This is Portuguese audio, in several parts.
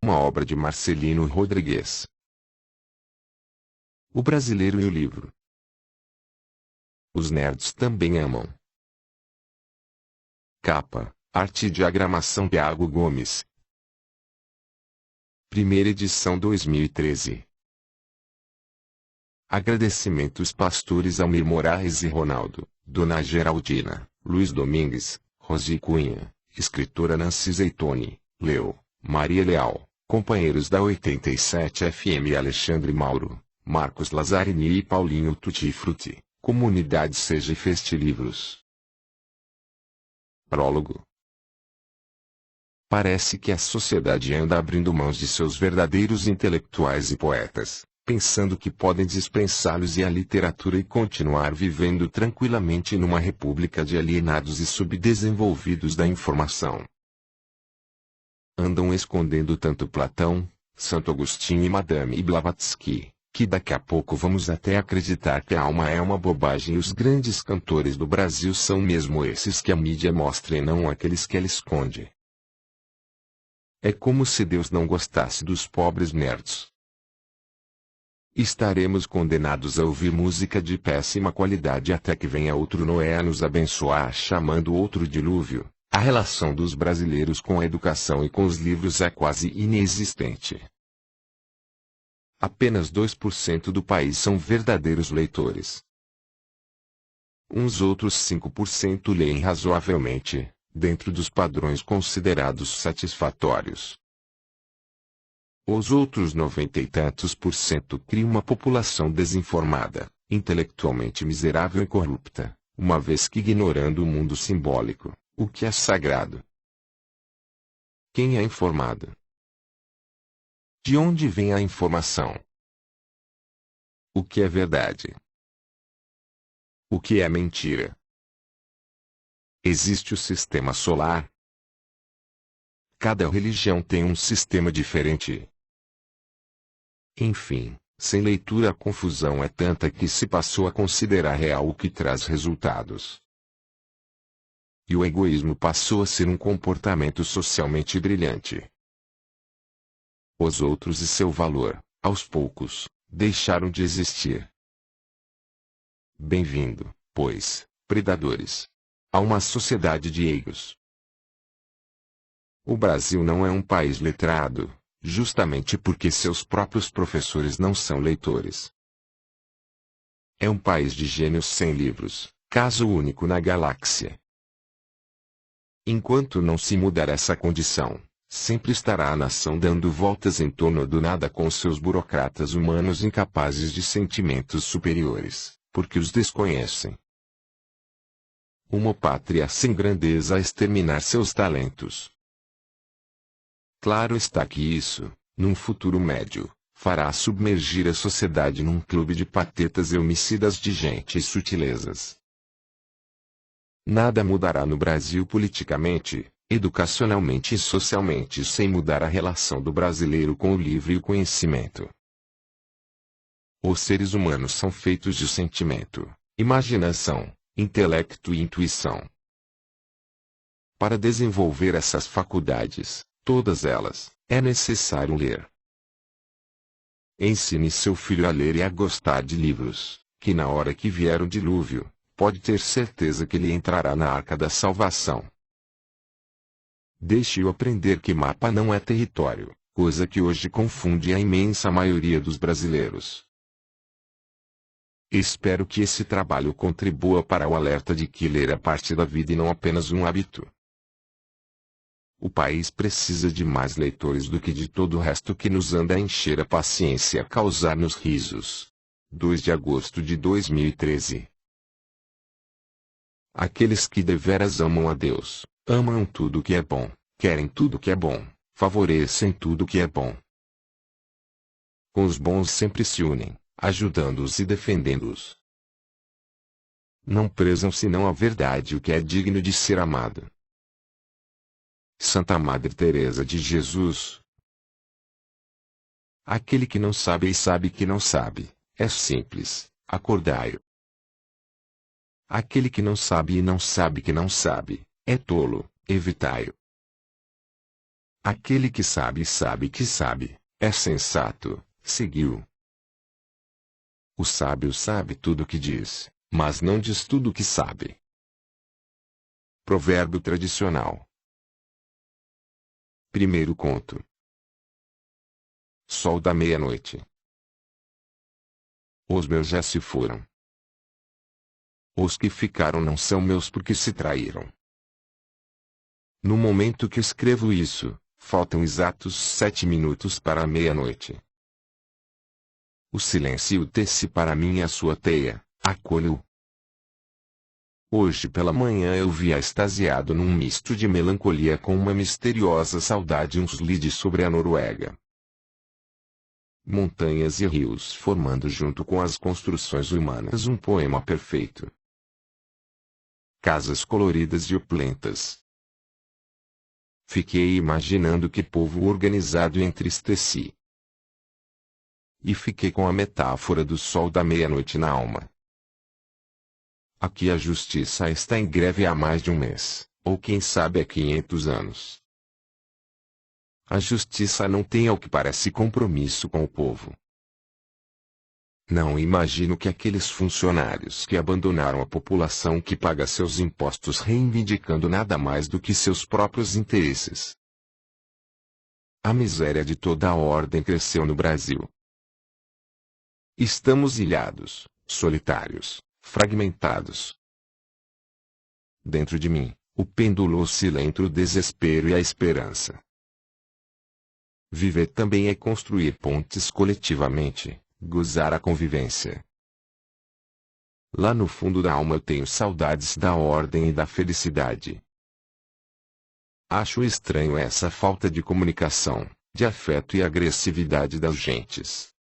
uma obra de Marcelino Rodrigues. O brasileiro e o livro. Os nerds também amam. Capa, arte e diagramação Thiago Gomes. Primeira edição 2013. Agradecimentos pastores Almir Moraes e Ronaldo, Dona Geraldina, Luiz Domingues, Rosi Cunha, escritora Nancy Zeitone, Leo, Maria Leal, companheiros da 87 FM Alexandre Mauro, Marcos Lazzarini e Paulinho Tutti Frutti, comunidade Seja e Feste Livros. Prólogo. Parece que a sociedade anda abrindo mãos de seus verdadeiros intelectuais e poetas, pensando que podem dispensá-los e a literatura e continuar vivendo tranquilamente numa república de alienados e subdesenvolvidos da informação. Andam escondendo tanto Platão, Santo Agostinho e Madame Blavatsky, que daqui a pouco vamos até acreditar que a alma é uma bobagem e os grandes cantores do Brasil são mesmo esses que a mídia mostra e não aqueles que ela esconde. É como se Deus não gostasse dos pobres nerds. Estaremos condenados a ouvir música de péssima qualidade até que venha outro Noé a nos abençoar chamando outro dilúvio. A relação dos brasileiros com a educação e com os livros é quase inexistente. Apenas 2% do país são verdadeiros leitores. Uns outros 5% leem razoavelmente, dentro dos padrões considerados satisfatórios. Os outros 90 e tantos por cento criam uma população desinformada, intelectualmente miserável e corrupta, uma vez que ignorando o mundo simbólico, o que é sagrado. Quem é informado? De onde vem a informação? O que é verdade? O que é mentira? Existe o sistema solar? Cada religião tem um sistema diferente. Enfim, sem leitura a confusão é tanta que se passou a considerar real o que traz resultados. E o egoísmo passou a ser um comportamento socialmente brilhante. Os outros e seu valor, aos poucos, deixaram de existir. Bem-vindo, pois, predadores, a uma sociedade de egos. O Brasil não é um país letrado, justamente porque seus próprios professores não são leitores. É um país de gênios sem livros, caso único na galáxia. Enquanto não se mudar essa condição, sempre estará a nação dando voltas em torno do nada com seus burocratas humanos incapazes de sentimentos superiores, porque os desconhecem. Uma pátria sem grandeza a exterminar seus talentos. Claro está que isso, num futuro médio, fará submergir a sociedade num clube de patetas e homicidas de gente e sutilezas. Nada mudará no Brasil politicamente, educacionalmente e socialmente sem mudar a relação do brasileiro com o livro e o conhecimento. Os seres humanos são feitos de sentimento, imaginação, intelecto e intuição. Para desenvolver essas faculdades, todas elas, é necessário ler. Ensine seu filho a ler e a gostar de livros, que na hora que vier o dilúvio, pode ter certeza que ele entrará na arca da salvação. Deixe-o aprender que mapa não é território, coisa que hoje confunde a imensa maioria dos brasileiros. Espero que esse trabalho contribua para o alerta de que ler é parte da vida e não apenas um hábito. O país precisa de mais leitores do que de todo o resto que nos anda a encher a paciência e a causar-nos risos. 2 de agosto de 2013. Aqueles que deveras amam a Deus, amam tudo que é bom, querem tudo que é bom, favorecem tudo que é bom. Com os bons sempre se unem, ajudando-os e defendendo-os. Não prezam senão a verdade o que é digno de ser amado. Santa Madre Teresa de Jesus. Aquele que não sabe e sabe que não sabe, é simples, acordai-o. Aquele que não sabe e não sabe que não sabe, é tolo, evitai-o. Aquele que sabe que sabe, é sensato, seguiu. O sábio sabe tudo o que diz, mas não diz tudo o que sabe. Provérbio tradicional. Primeiro conto. Sol da meia-noite. Os meus já se foram. Os que ficaram não são meus porque se traíram. No momento que escrevo isso, faltam exatos 7 minutos para a meia-noite. O silêncio tece para mim a sua teia, acolho-o. Hoje pela manhã eu via extasiado num misto de melancolia com uma misteriosa saudade uns lides sobre a Noruega. Montanhas e rios formando junto com as construções humanas um poema perfeito. Casas coloridas e opulentas. Fiquei imaginando que povo organizado, e entristeci. E fiquei com a metáfora do sol da meia-noite na alma. Aqui a justiça está em greve há mais de um mês, ou quem sabe há 500 anos. A justiça não tem ao que parece compromisso com o povo. Não imagino que aqueles funcionários que abandonaram a população que paga seus impostos reivindicando nada mais do que seus próprios interesses. A miséria de toda a ordem cresceu no Brasil. Estamos ilhados, solitários, fragmentados. Dentro de mim, o pêndulo oscila entre o desespero e a esperança. Viver também é construir pontes coletivamente, gozar a convivência. Lá no fundo da alma eu tenho saudades da ordem e da felicidade. Acho estranho essa falta de comunicação, de afeto e agressividade das gentes.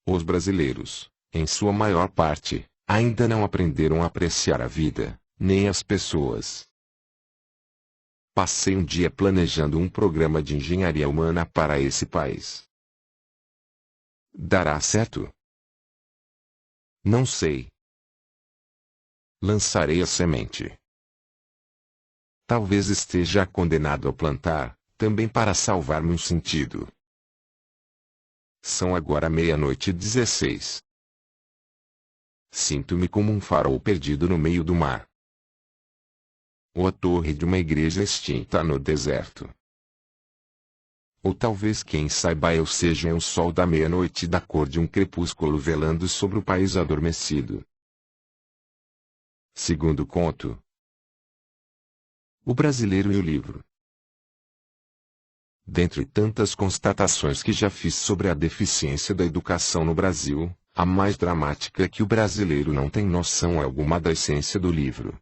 Os brasileiros, em sua maior parte, ainda não aprenderam a apreciar a vida, nem as pessoas. Passei um dia planejando um programa de engenharia humana para esse país. Dará certo? Não sei. Lançarei a semente. Talvez esteja condenado a plantar, também para salvar-me um sentido. São agora 00:16. Sinto-me como um farol perdido no meio do mar. Ou a torre de uma igreja extinta no deserto. Ou talvez quem saiba eu seja o sol da meia-noite da cor de um crepúsculo velando sobre o país adormecido. Segundo conto. O brasileiro e o livro. Dentre tantas constatações que já fiz sobre a deficiência da educação no Brasil, a mais dramática é que o brasileiro não tem noção alguma da essência do livro.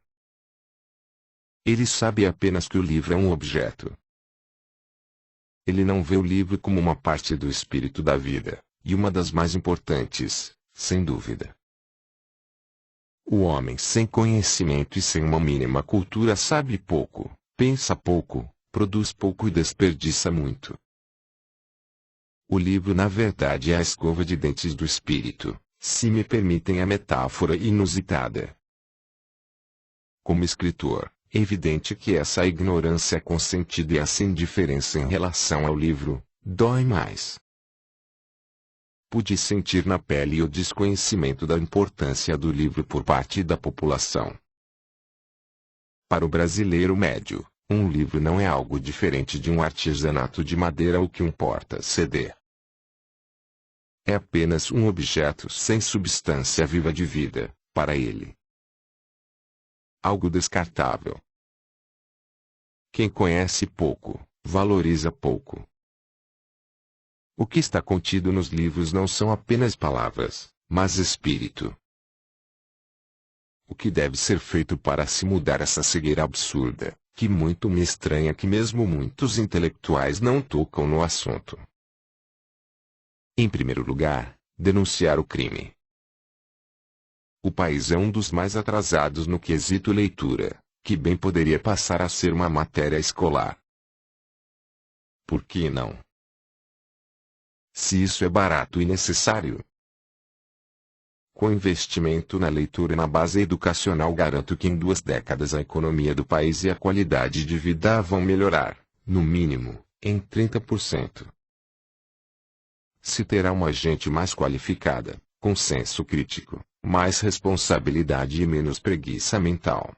Ele sabe apenas que o livro é um objeto. Ele não vê o livro como uma parte do espírito da vida, e uma das mais importantes, sem dúvida. O homem sem conhecimento e sem uma mínima cultura sabe pouco, pensa pouco, produz pouco e desperdiça muito. O livro na verdade é a escova de dentes do espírito, se me permitem a metáfora inusitada. Como escritor, é evidente que essa ignorância consentida e essa indiferença em relação ao livro, dói mais. Pude sentir na pele o desconhecimento da importância do livro por parte da população. Para o brasileiro médio, um livro não é algo diferente de um artesanato de madeira ou que um porta-CD. É apenas um objeto sem substância viva de vida, para ele. Algo descartável. Quem conhece pouco, valoriza pouco. O que está contido nos livros não são apenas palavras, mas espírito. O que deve ser feito para se mudar essa cegueira absurda, que muito me estranha que mesmo muitos intelectuais não tocam no assunto? Em primeiro lugar, denunciar o crime. O país é um dos mais atrasados no quesito leitura, que bem poderia passar a ser uma matéria escolar. Por que não? Se isso é barato e necessário. Com investimento na leitura e na base educacional garanto que em 2 décadas a economia do país e a qualidade de vida vão melhorar, no mínimo, em 30%. Se terá uma gente mais qualificada, com senso crítico, mais responsabilidade e menos preguiça mental.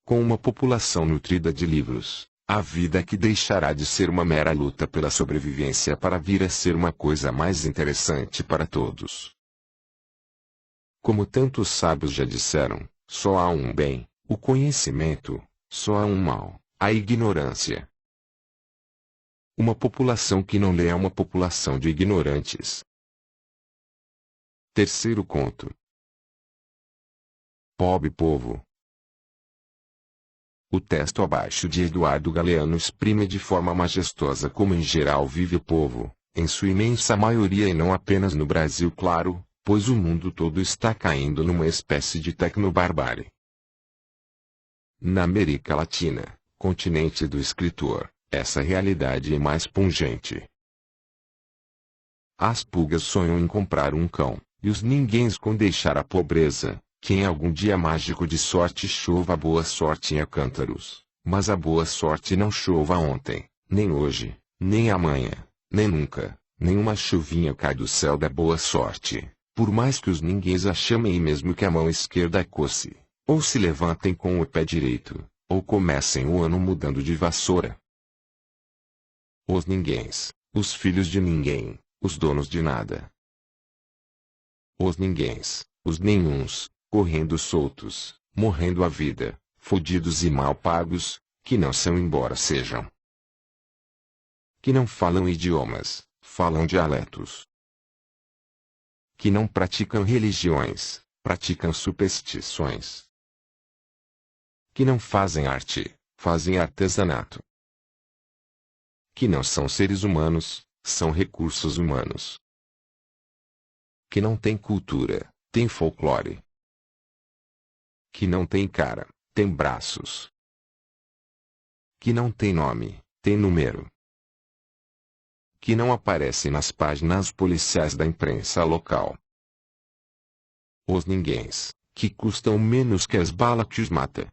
Com uma população nutrida de livros, a vida que deixará de ser uma mera luta pela sobrevivência para vir a ser uma coisa mais interessante para todos. Como tantos sábios já disseram, só há um bem, o conhecimento, só há um mal, a ignorância. Uma população que não lê é uma população de ignorantes. Terceiro conto. Pobre povo. O texto abaixo de Eduardo Galeano exprime de forma majestosa como em geral vive o povo, em sua imensa maioria e não apenas no Brasil, claro, pois o mundo todo está caindo numa espécie de tecnobarbárie. Na América Latina, continente do escritor, essa realidade é mais pungente. As pulgas sonham em comprar um cão, e os ninguéms com deixar a pobreza, que em algum dia mágico de sorte chova a boa sorte em Alcântaros, mas a boa sorte não chova ontem, nem hoje, nem amanhã, nem nunca, nenhuma chuvinha cai do céu da boa sorte, por mais que os ninguéms a chamem e mesmo que a mão esquerda coce, ou se levantem com o pé direito, ou comecem o ano mudando de vassoura. Os ninguéms, os filhos de ninguém, os donos de nada. Os ninguéms, os nenhuns, correndo soltos, morrendo a vida, fodidos e mal pagos, que não são embora sejam. Que não falam idiomas, falam dialetos. Que não praticam religiões, praticam superstições. Que não fazem arte, fazem artesanato. Que não são seres humanos, são recursos humanos. Que não tem cultura, tem folclore. Que não tem cara, tem braços. Que não tem nome, tem número. Que não aparece nas páginas policiais da imprensa local. Os ninguéms, que custam menos que as balas que os mata.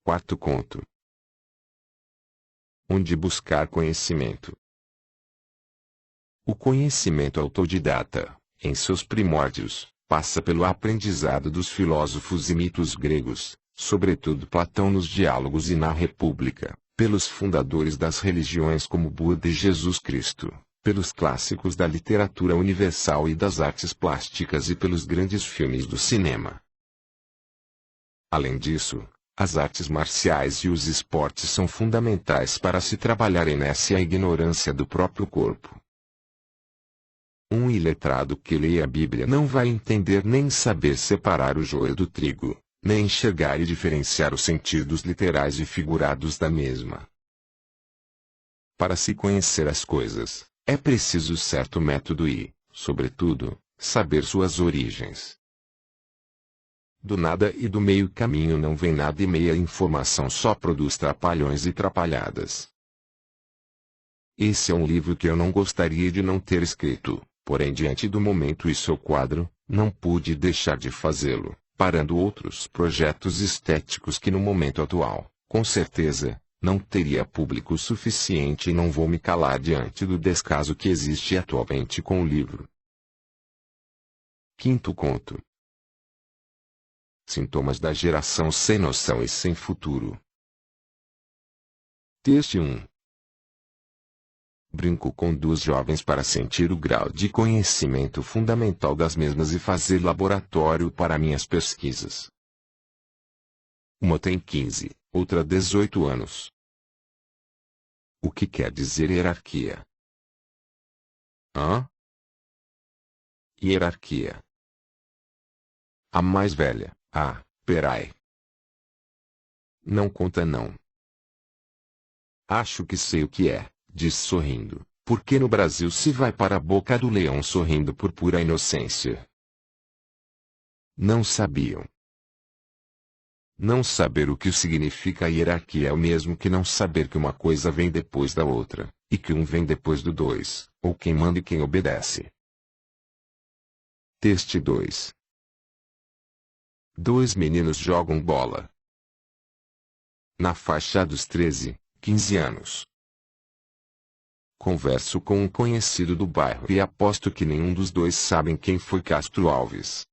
Quarto conto. Onde buscar conhecimento. O conhecimento autodidata, em seus primórdios, passa pelo aprendizado dos filósofos e mitos gregos, sobretudo Platão nos Diálogos e na República, pelos fundadores das religiões como Buda e Jesus Cristo, pelos clássicos da literatura universal e das artes plásticas e pelos grandes filmes do cinema. Além disso, as artes marciais e os esportes são fundamentais para se trabalhar nessa ignorância do próprio corpo. Um iletrado que lê a Bíblia não vai entender nem saber separar o joio do trigo, nem enxergar e diferenciar os sentidos literais e figurados da mesma. Para se conhecer as coisas, é preciso certo método e, sobretudo, saber suas origens. Do nada e do meio caminho não vem nada e meia informação só produz trapalhões e trapalhadas. Esse é um livro que eu não gostaria de não ter escrito, porém diante do momento e seu quadro, não pude deixar de fazê-lo, parando outros projetos estéticos que no momento atual, com certeza, não teria público suficiente e não vou me calar diante do descaso que existe atualmente com o livro. Quinto conto. Sintomas da geração sem noção e sem futuro. Texto 1. Brinco com duas jovens para sentir o grau de conhecimento fundamental das mesmas e fazer laboratório para minhas pesquisas. Uma tem 15, outra 18 anos. O que quer dizer hierarquia? Hã? Hierarquia. A mais velha, peraí. Não conta não. Acho que sei o que é, disse sorrindo, porque no Brasil se vai para a boca do leão sorrindo por pura inocência. Não sabiam. Não saber o que significa hierarquia é o mesmo que não saber que uma coisa vem depois da outra, e que um vem depois do dois, ou quem manda e quem obedece. Texto 2. Dois meninos jogam bola. na faixa dos 13, 15 anos. Converso com um conhecido do bairro e aposto que nenhum dos dois sabem quem foi Castro Alves.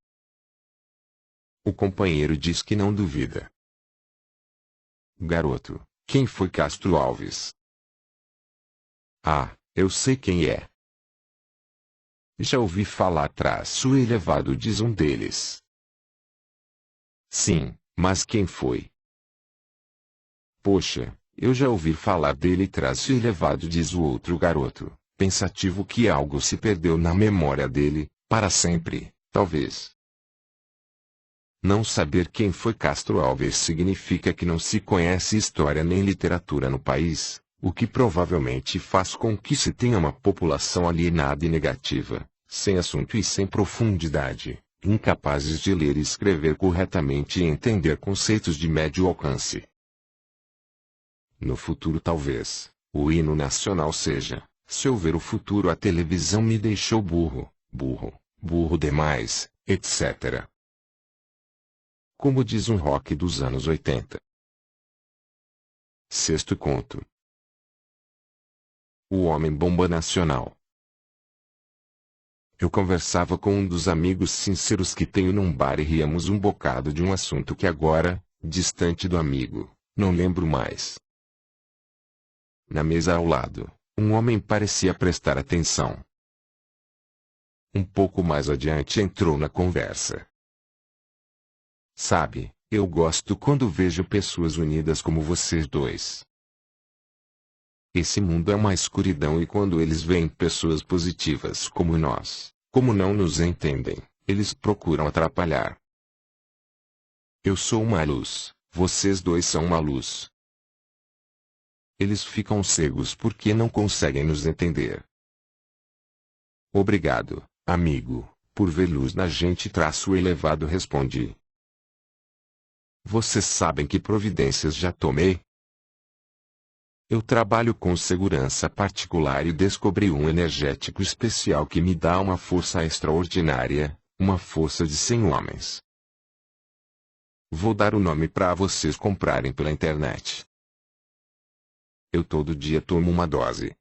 O companheiro diz que não duvida. Garoto, quem foi Castro Alves? Ah, eu sei quem é. Já ouvi falar traço elevado, diz um deles. Sim, mas quem foi? Poxa, eu já ouvi falar dele traço elevado, diz o outro garoto, pensativo que algo se perdeu na memória dele, para sempre, talvez. Não saber quem foi Castro Alves significa que não se conhece história nem literatura no país, o que provavelmente faz com que se tenha uma população alienada e negativa, sem assunto e sem profundidade, incapazes de ler e escrever corretamente e entender conceitos de médio alcance. No futuro talvez, o hino nacional seja, se eu ver o futuro a televisão me deixou burro, burro, burro demais, etc. Como diz um rock dos anos 80. Sexto conto. O Homem-Bomba Nacional. Eu conversava com um dos amigos sinceros que tenho num bar e ríamos um bocado de um assunto que agora, distante do amigo, não lembro mais. Na mesa ao lado, um homem parecia prestar atenção. Um pouco mais adiante entrou na conversa. Sabe, eu gosto quando vejo pessoas unidas como vocês dois. Esse mundo é uma escuridão e quando eles veem pessoas positivas como nós, como não nos entendem, eles procuram atrapalhar. Eu sou uma luz, vocês dois são uma luz. Eles ficam cegos porque não conseguem nos entender. Obrigado, amigo, por ver luz na gente. Traço elevado, respondi. Vocês sabem que providências já tomei? Eu trabalho com segurança particular e descobri um energético especial que me dá uma força extraordinária, uma força de 100 homens. Vou dar o nome para vocês comprarem pela internet. Eu todo dia tomo uma dose.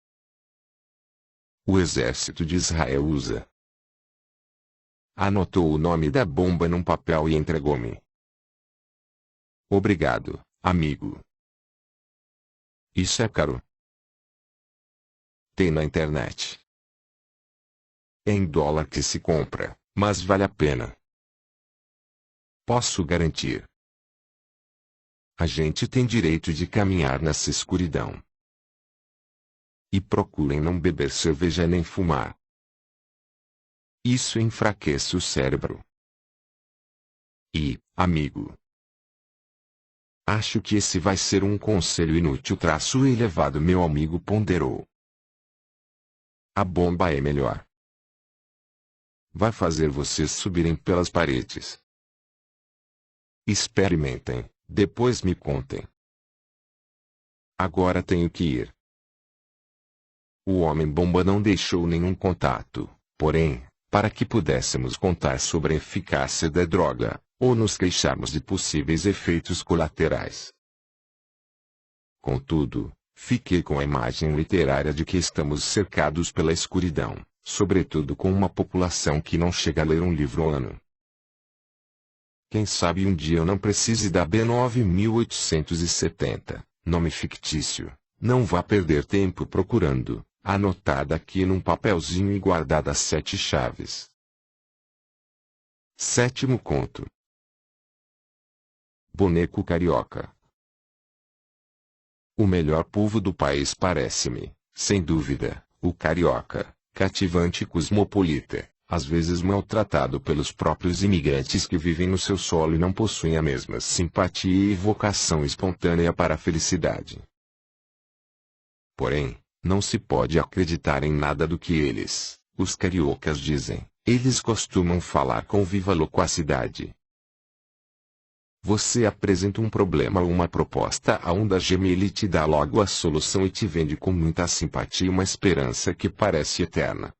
O exército de Israel usa. Anotou o nome da bomba num papel e entregou-me. Obrigado, amigo. Isso é caro. Tem na internet. É em dólar que se compra, mas vale a pena. Posso garantir. A gente tem direito de caminhar nessa escuridão. E procurem não beber cerveja nem fumar. Isso enfraquece o cérebro. E, amigo, acho que esse vai ser um conselho inútil. Traço elevado, meu amigo ponderou. A bomba é melhor. Vai fazer vocês subirem pelas paredes. Experimentem, depois me contem. Agora tenho que ir. O Homem-Bomba não deixou nenhum contato, porém, para que pudéssemos contar sobre a eficácia da droga, ou nos queixarmos de possíveis efeitos colaterais. Contudo, fiquei com a imagem literária de que estamos cercados pela escuridão, sobretudo com uma população que não chega a ler um livro ao ano. Quem sabe um dia eu não precise da B9870, nome fictício, não vá perder tempo procurando, anotada aqui num papelzinho e guardada 7 chaves. Sétimo conto. Boneco carioca. O melhor povo do país parece-me, sem dúvida, o carioca, cativante e cosmopolita, às vezes maltratado pelos próprios imigrantes que vivem no seu solo e não possuem a mesma simpatia e vocação espontânea para a felicidade. Porém, não se pode acreditar em nada do que eles, os cariocas, dizem. Eles costumam falar com viva loquacidade. Você apresenta um problema ou uma proposta a um da gema e ele te dá logo a solução e te vende com muita simpatia uma esperança que parece eterna.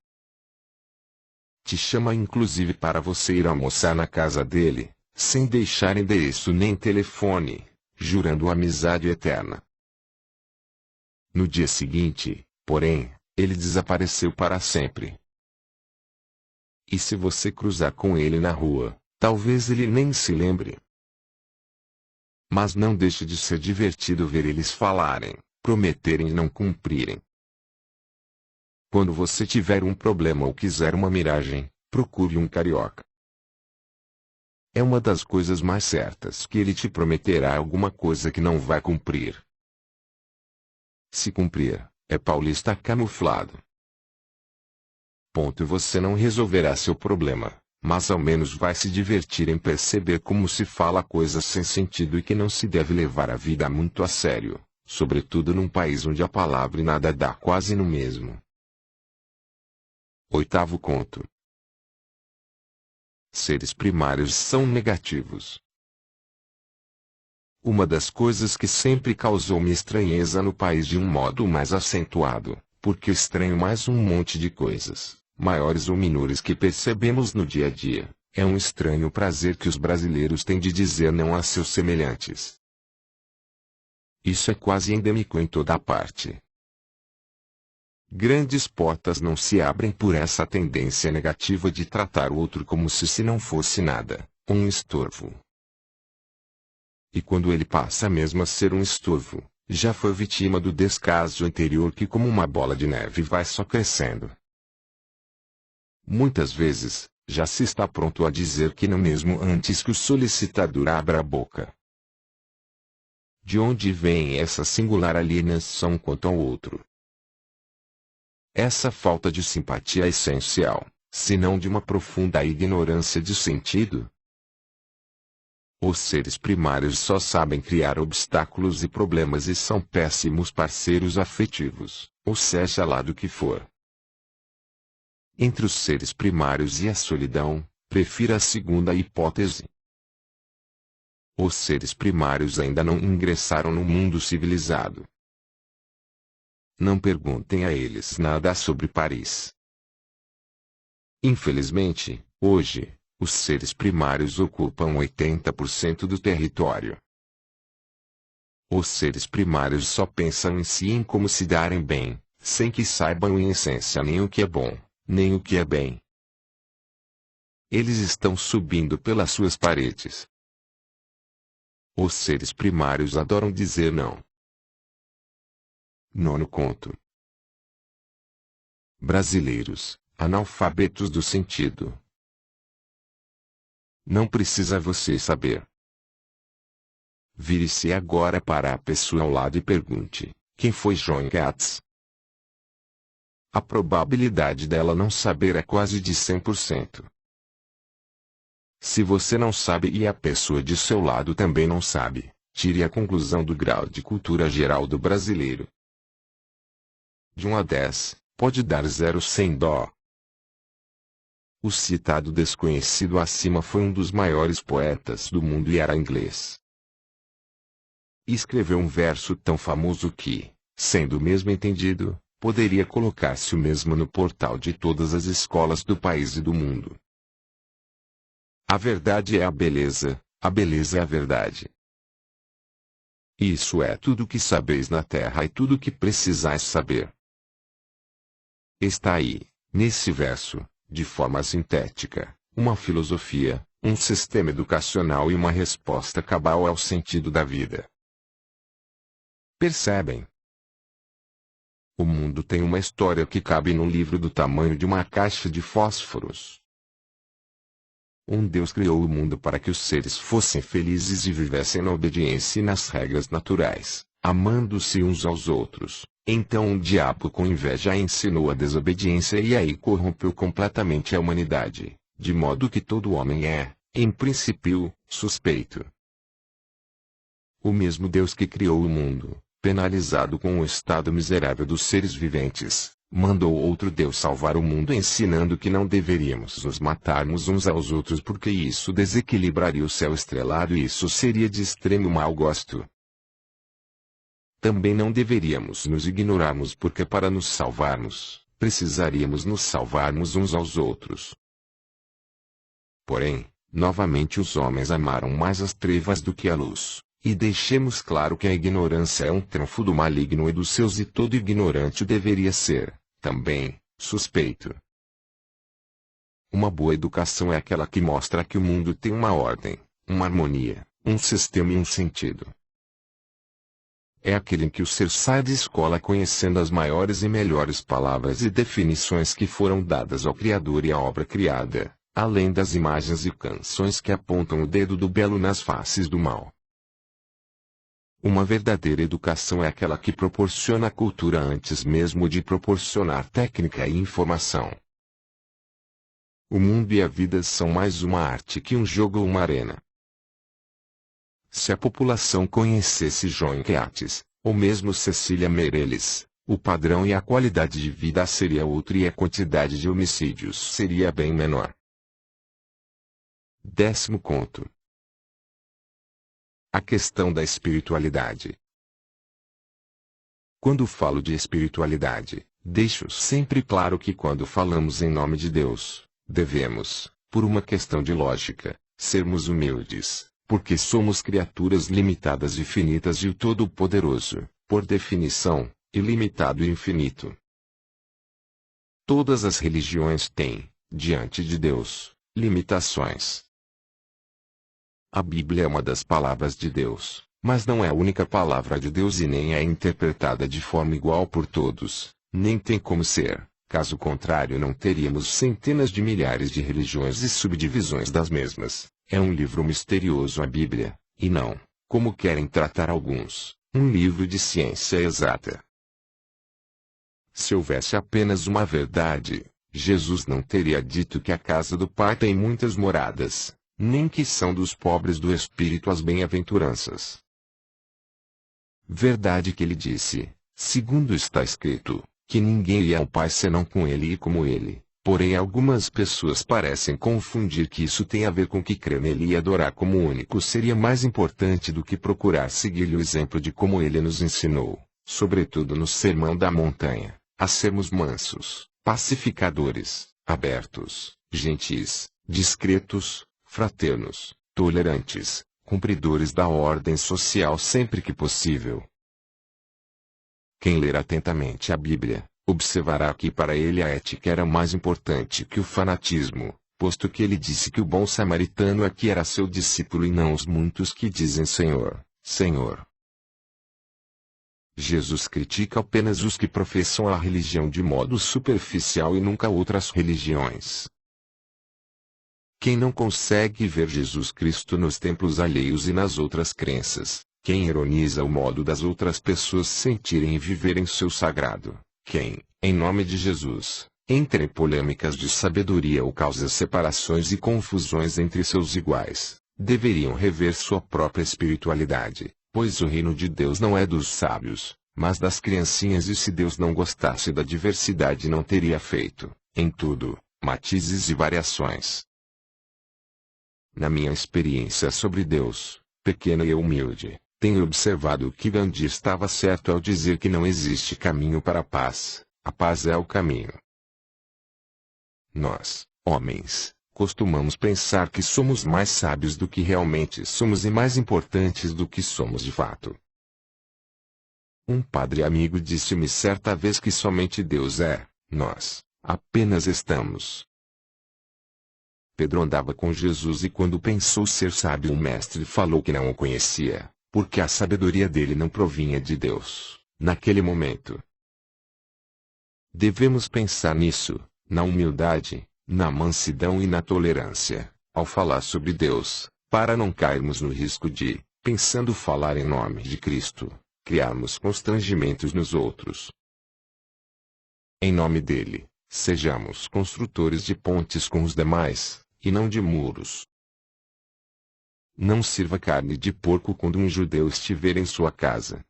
Te chama inclusive para você ir almoçar na casa dele, sem deixar endereço nem telefone, jurando amizade eterna. No dia seguinte, porém, ele desapareceu para sempre. E se você cruzar com ele na rua, talvez ele nem se lembre. Mas não deixe de ser divertido ver eles falarem, prometerem e não cumprirem. Quando você tiver um problema ou quiser uma miragem, procure um carioca. É uma das coisas mais certas que ele te prometerá alguma coisa que não vai cumprir. Se cumprir, é paulista camuflado. Ponto. Você não resolverá seu problema, mas ao menos vai se divertir em perceber como se fala coisas sem sentido e que não se deve levar a vida muito a sério, sobretudo num país onde a palavra e nada dá quase no mesmo. 8º conto. Seres primários são negativos. Uma das coisas que sempre causou-me estranheza no país de um modo mais acentuado, porque estranho mais um monte de coisas, maiores ou menores que percebemos no dia a dia, é um estranho prazer que os brasileiros têm de dizer não a seus semelhantes. Isso é quase endêmico em toda a parte. Grandes portas não se abrem por essa tendência negativa de tratar o outro como se não fosse nada, um estorvo. E quando ele passa mesmo a ser um estorvo, já foi vítima do descaso anterior que como uma bola de neve vai só crescendo. Muitas vezes, já se está pronto a dizer que não mesmo antes que o solicitador abra a boca. De onde vem essa singular alienação quanto ao outro? Essa falta de simpatia é essencial, se não de uma profunda ignorância de sentido. Os seres primários só sabem criar obstáculos e problemas e são péssimos parceiros afetivos, ou seja lá do que for. Entre os seres primários e a solidão, prefiro a segunda hipótese. Os seres primários ainda não ingressaram no mundo civilizado. Não perguntem a eles nada sobre Paris. Infelizmente, hoje, os seres primários ocupam 80% do território. Os seres primários só pensam em si e em como se darem bem, sem que saibam em essência nem o que é bom, nem o que é bem. Eles estão subindo pelas suas paredes. Os seres primários adoram dizer não. 9º conto. Brasileiros, analfabetos do sentido. Não precisa você saber. Vire-se agora para a pessoa ao lado e pergunte: quem foi John Keats? A probabilidade dela não saber é quase de 100%. Se você não sabe e a pessoa de seu lado também não sabe, tire a conclusão do grau de cultura geral do brasileiro. De 1 a 10, pode dar 0 sem dó. O citado desconhecido acima foi um dos maiores poetas do mundo e era inglês. Escreveu um verso tão famoso que, sendo mesmo entendido, poderia colocar-se o mesmo no portal de todas as escolas do país e do mundo. A verdade é a beleza é a verdade. Isso é tudo o que sabeis na terra e tudo o que precisais saber. Está aí, nesse verso, de forma sintética, uma filosofia, um sistema educacional e uma resposta cabal ao sentido da vida. Percebem? O mundo tem uma história que cabe num livro do tamanho de uma caixa de fósforos. Um Deus criou o mundo para que os seres fossem felizes e vivessem na obediência e nas regras naturais, amando-se uns aos outros. Então o diabo com inveja ensinou a desobediência e aí corrompeu completamente a humanidade, de modo que todo homem é, em princípio, suspeito. O mesmo Deus que criou o mundo, penalizado com o estado miserável dos seres viventes, mandou outro Deus salvar o mundo ensinando que não deveríamos nos matarmos uns aos outros porque isso desequilibraria o céu estrelado e isso seria de extremo mau gosto. Também não deveríamos nos ignorarmos porque para nos salvarmos, precisaríamos nos salvarmos uns aos outros. Porém, novamente os homens amaram mais as trevas do que a luz, E deixemos claro que a ignorância é um trunfo do maligno e dos seus, e todo ignorante deveria ser, também, suspeito. Uma boa educação é aquela que mostra que o mundo tem uma ordem, uma harmonia, um sistema e um sentido. É aquele em que o ser sai de escola conhecendo as maiores e melhores palavras e definições que foram dadas ao Criador e à obra criada, além das imagens e canções que apontam o dedo do belo nas faces do mal. Uma verdadeira educação é aquela que proporciona a cultura antes mesmo de proporcionar técnica e informação. O mundo e a vida são mais uma arte que um jogo ou uma arena. Se a população conhecesse John Keats, ou mesmo Cecília Meirelles, o padrão e a qualidade de vida seria outro e a quantidade de homicídios seria bem menor. 10º conto. A questão da espiritualidade. Quando falo de espiritualidade, deixo sempre claro que quando falamos em nome de Deus, devemos, por uma questão de lógica, sermos humildes, porque somos criaturas limitadas e finitas de o Todo-Poderoso, por definição, ilimitado e infinito. Todas as religiões têm, diante de Deus, limitações. A Bíblia é uma das palavras de Deus, mas não é a única palavra de Deus e nem é interpretada de forma igual por todos, nem tem como ser, caso contrário não teríamos centenas de milhares de religiões e subdivisões das mesmas. É um livro misterioso a Bíblia, e não, como querem tratar alguns, um livro de ciência exata. Se houvesse apenas uma verdade, Jesus não teria dito que a casa do Pai tem muitas moradas, nem que são dos pobres do espírito as bem-aventuranças. Verdade que ele disse, segundo está escrito, que ninguém ia ao Pai senão com ele e como ele. Porém algumas pessoas parecem confundir que isso tem a ver com que crer nele e adorar como único seria mais importante do que procurar seguir-lhe o exemplo de como ele nos ensinou, sobretudo no Sermão da Montanha, a sermos mansos, pacificadores, abertos, gentis, discretos, fraternos, tolerantes, cumpridores da ordem social sempre que possível. Quem ler atentamente a Bíblia, observará que para ele a ética era mais importante que o fanatismo, posto que ele disse que o bom samaritano aqui era seu discípulo e não os muitos que dizem Senhor, Senhor. Jesus critica apenas os que professam a religião de modo superficial e nunca outras religiões. Quem não consegue ver Jesus Cristo nos templos alheios e nas outras crenças, quem ironiza o modo das outras pessoas sentirem e viverem seu sagrado, quem, em nome de Jesus, entra em polêmicas de sabedoria ou causa separações e confusões entre seus iguais, deveriam rever sua própria espiritualidade, pois o reino de Deus não é dos sábios, mas das criancinhas, e se Deus não gostasse da diversidade não teria feito, em tudo, matizes e variações. Na minha experiência sobre Deus, pequena e humilde, tenho observado que Gandhi estava certo ao dizer que não existe caminho para a paz é o caminho. Nós, homens, costumamos pensar que somos mais sábios do que realmente somos e mais importantes do que somos de fato. Um padre amigo disse-me certa vez que somente Deus é, nós, apenas estamos. Pedro andava com Jesus e quando pensou ser sábio o mestre falou que não o conhecia, porque a sabedoria dele não provinha de Deus, naquele momento. Devemos pensar nisso, na humildade, na mansidão e na tolerância, ao falar sobre Deus, para não cairmos no risco de, pensando falar em nome de Cristo, criarmos constrangimentos nos outros. Em nome dele, sejamos construtores de pontes com os demais, e não de muros. Não sirva carne de porco quando um judeu estiver em sua casa.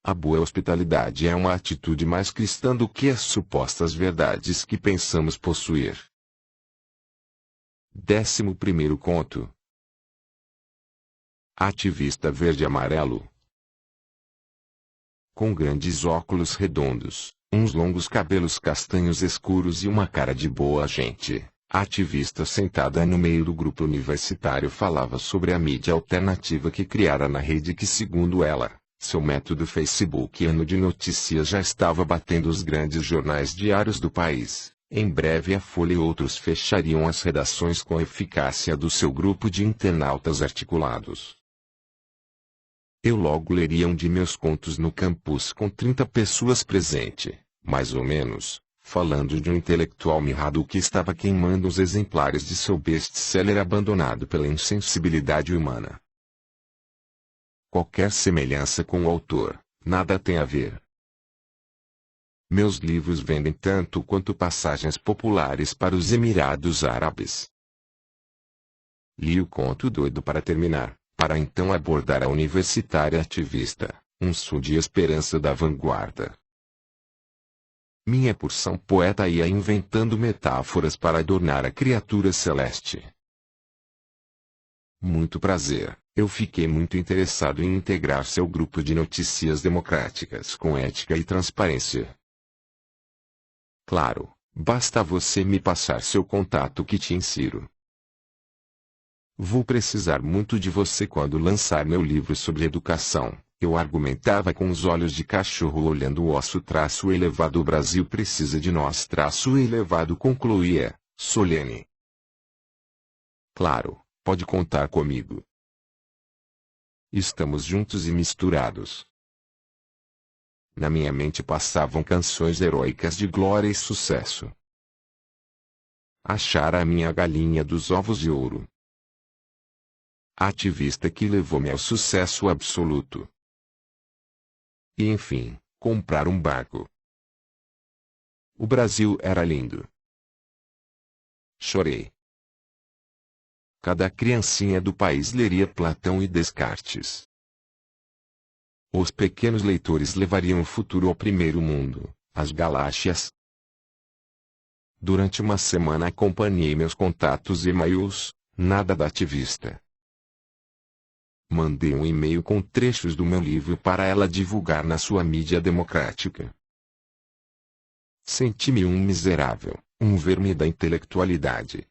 A boa hospitalidade é uma atitude mais cristã do que as supostas verdades que pensamos possuir. 11º conto. Ativista verde-amarelo. Com grandes óculos redondos, uns longos cabelos castanhos escuros e uma cara de boa gente, A ativista sentada no meio do grupo universitário falava sobre a mídia alternativa que criara na rede que, segundo ela, seu método facebookiano de notícias já estava batendo os grandes jornais diários do país. Em breve a Folha e outros fechariam as redações com a eficácia do seu grupo de internautas articulados. Eu logo leria um de meus contos no campus com 30 pessoas presentes, mais ou menos, falando de um intelectual mirrado que estava queimando os exemplares de seu best-seller abandonado pela insensibilidade humana. Qualquer semelhança com o autor, nada tem a ver. Meus livros vendem tanto quanto passagens populares para os Emirados Árabes. Li o conto doido para terminar, para então abordar a universitária ativista, um sul de esperança da vanguarda. Minha porção poeta ia inventando metáforas para adornar a criatura celeste. Muito prazer, eu fiquei muito interessado em integrar seu grupo de notícias democráticas com ética e transparência. Claro, basta você me passar seu contato que te insiro. Vou precisar muito de você quando lançar meu livro sobre educação. Eu argumentava com os olhos de cachorro olhando o osso-elevado. O Brasil precisa de nós-elevado, concluía, solene. Claro, pode contar comigo. Estamos juntos e misturados. Na minha mente passavam canções heróicas de glória e sucesso. Achara a minha galinha dos ovos de ouro. A ativista que levou-me ao sucesso absoluto. E enfim, comprar um barco. O Brasil era lindo. Chorei. Cada criancinha do país leria Platão e Descartes. Os pequenos leitores levariam o futuro ao primeiro mundo, as galáxias. Durante uma semana acompanhei meus contatos e e-mails, nada da ativista. Mandei um e-mail com trechos do meu livro para ela divulgar na sua mídia democrática. Senti-me um miserável, um verme da intelectualidade.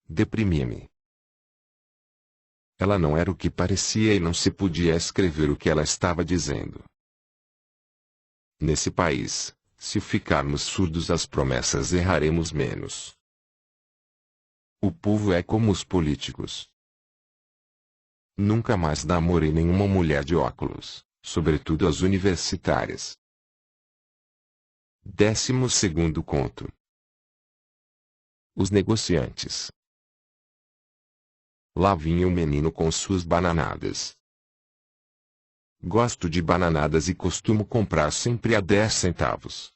Deprimi-me. Ela não era o que parecia e não se podia escrever o que ela estava dizendo. Nesse país, se ficarmos surdos às promessas, erraremos menos. O povo é como os políticos. Nunca mais namorei nenhuma mulher de óculos, sobretudo as universitárias. 12º conto. Os negociantes. Lá vinha o menino com suas bananadas. Gosto de bananadas e costumo comprar sempre a 10 centavos.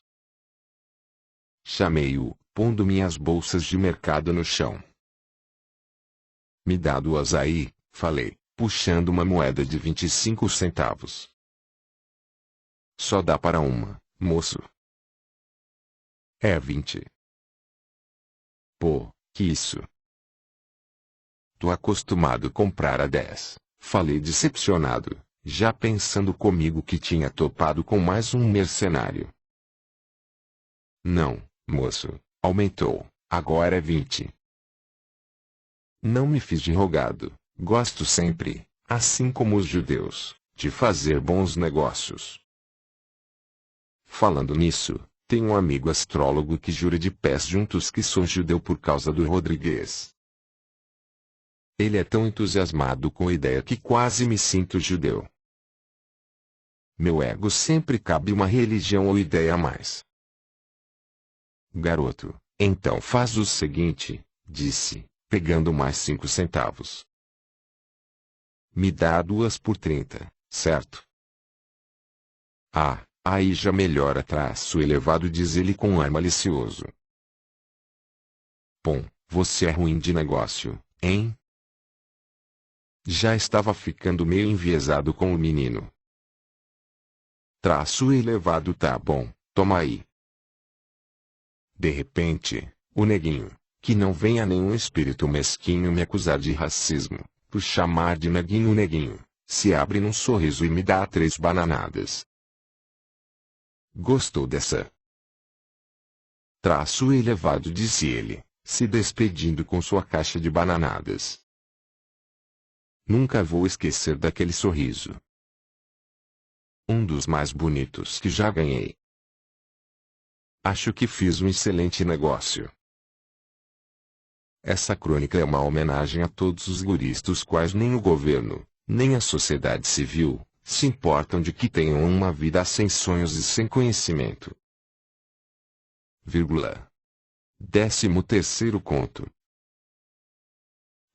Chamei-o, pondo minhas bolsas de mercado no chão. Me dá 2 aí, falei, puxando uma moeda de 25 centavos. Só dá para uma, moço. É 20. Pô, que isso? Tô acostumado a comprar a 10, falei decepcionado, já pensando comigo que tinha topado com mais um mercenário. Não, moço, aumentou, agora é 20. Não me fiz de rogado. Gosto sempre, assim como os judeus, de fazer bons negócios. Falando nisso, tenho um amigo astrólogo que jura de pés juntos que sou judeu por causa do Rodrigues. Ele é tão entusiasmado com a ideia que quase me sinto judeu. Meu ego sempre cabe uma religião ou ideia a mais. Garoto, então faz o seguinte, disse, pegando mais 5 centavos. Me dá 2 por 30, certo? Ah, aí já melhora -elevado, diz ele com ar malicioso. Bom, você é ruim de negócio, hein? Já estava ficando meio enviesado com o menino. -elevado, tá bom, toma aí. De repente, o neguinho, que não venha nenhum espírito mesquinho me acusar de racismo, por chamar de neguinho, se abre num sorriso e me dá 3 bananadas. Gostou dessa? -elevado, disse ele, se despedindo com sua caixa de bananadas. Nunca vou esquecer daquele sorriso. Um dos mais bonitos que já ganhei. Acho que fiz um excelente negócio. Essa crônica é uma homenagem a todos os guris dos quais nem o governo, nem a sociedade civil, se importam de que tenham uma vida sem sonhos e sem conhecimento. 13º conto.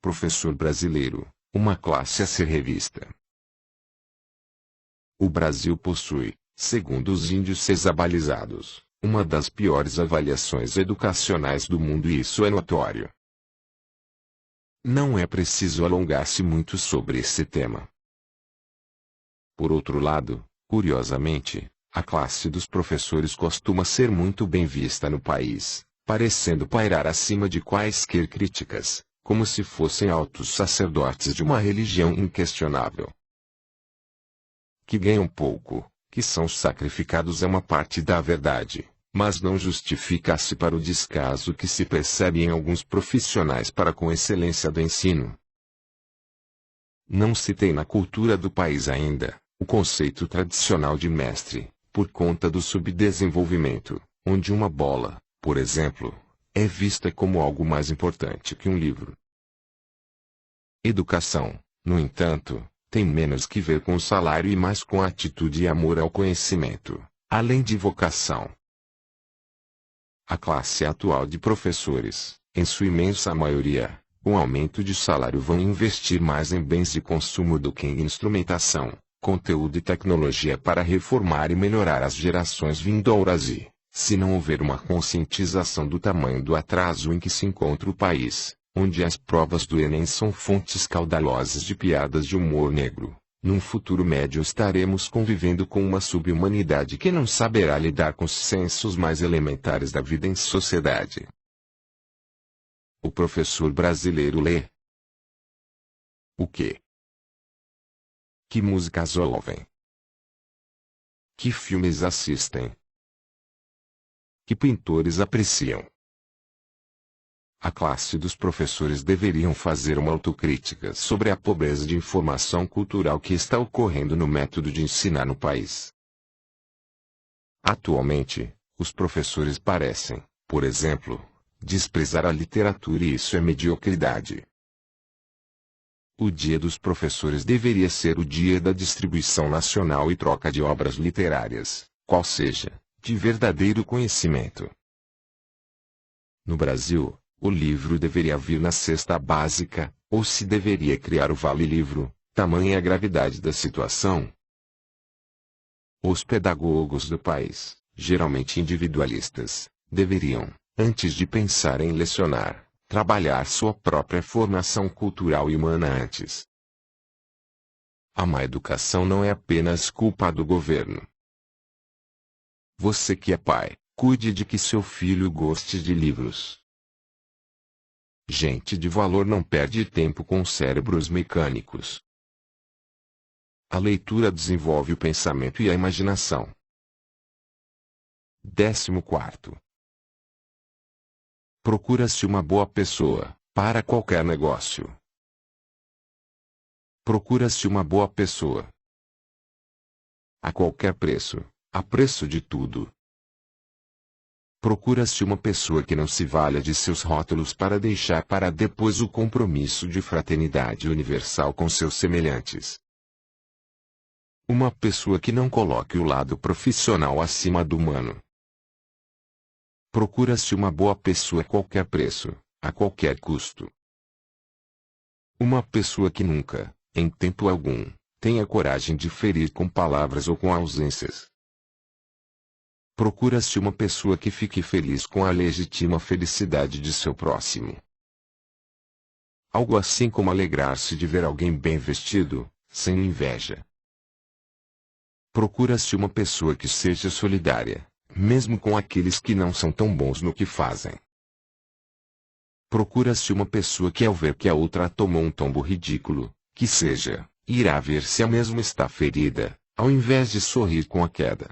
Professor brasileiro, uma classe a ser revista. O Brasil possui, segundo os índices abalizados, uma das piores avaliações educacionais do mundo e isso é notório. Não é preciso alongar-se muito sobre esse tema. Por outro lado, curiosamente, a classe dos professores costuma ser muito bem vista no país, parecendo pairar acima de quaisquer críticas, como se fossem altos sacerdotes de uma religião inquestionável. Que ganham pouco, que são sacrificados é uma parte da verdade, mas não justifica-se para o descaso que se percebe em alguns profissionais para com a excelência do ensino. Não se tem na cultura do país ainda o conceito tradicional de mestre, por conta do subdesenvolvimento, onde uma bola, por exemplo, é vista como algo mais importante que um livro. Educação, no entanto, tem menos que ver com o salário e mais com a atitude e amor ao conhecimento, além de vocação. A classe atual de professores, em sua imensa maioria, com aumento de salário vão investir mais em bens de consumo do que em instrumentação, conteúdo e tecnologia para reformar e melhorar as gerações vindouras e, se não houver uma conscientização do tamanho do atraso em que se encontra o país, onde as provas do Enem são fontes caudalosas de piadas de humor negro, num futuro médio estaremos convivendo com uma sub-humanidade que não saberá lidar com os sensos mais elementares da vida em sociedade. O professor brasileiro lê. O quê? Que músicas ouvem? Que filmes assistem? Que pintores apreciam? A classe dos professores deveriam fazer uma autocrítica sobre a pobreza de informação cultural que está ocorrendo no método de ensinar no país. Atualmente, os professores parecem, por exemplo, desprezar a literatura e isso é mediocridade. O Dia dos Professores deveria ser o dia da distribuição nacional e troca de obras literárias, qual seja, de verdadeiro conhecimento. No Brasil, o livro deveria vir na cesta básica, ou se deveria criar o vale-livro, tamanha a gravidade da situação. Os pedagogos do país, geralmente individualistas, deveriam, antes de pensar em lecionar, trabalhar sua própria formação cultural e humana antes. A má educação não é apenas culpa do governo. Você que é pai, cuide de que seu filho goste de livros. Gente de valor não perde tempo com cérebros mecânicos. A leitura desenvolve o pensamento e a imaginação. 14º. Procura-se uma boa pessoa, para qualquer negócio. Procura-se uma boa pessoa. A qualquer preço, a preço de tudo. Procura-se uma pessoa que não se valha de seus rótulos para deixar para depois o compromisso de fraternidade universal com seus semelhantes. Uma pessoa que não coloque o lado profissional acima do humano. Procura-se uma boa pessoa a qualquer preço, a qualquer custo. Uma pessoa que nunca, em tempo algum, tenha coragem de ferir com palavras ou com ausências. Procura-se uma pessoa que fique feliz com a legítima felicidade de seu próximo. Algo assim como alegrar-se de ver alguém bem vestido, sem inveja. Procura-se uma pessoa que seja solidária, mesmo com aqueles que não são tão bons no que fazem. Procura-se uma pessoa que ao ver que a outra tomou um tombo ridículo, que seja, irá ver se a mesma está ferida, ao invés de sorrir com a queda.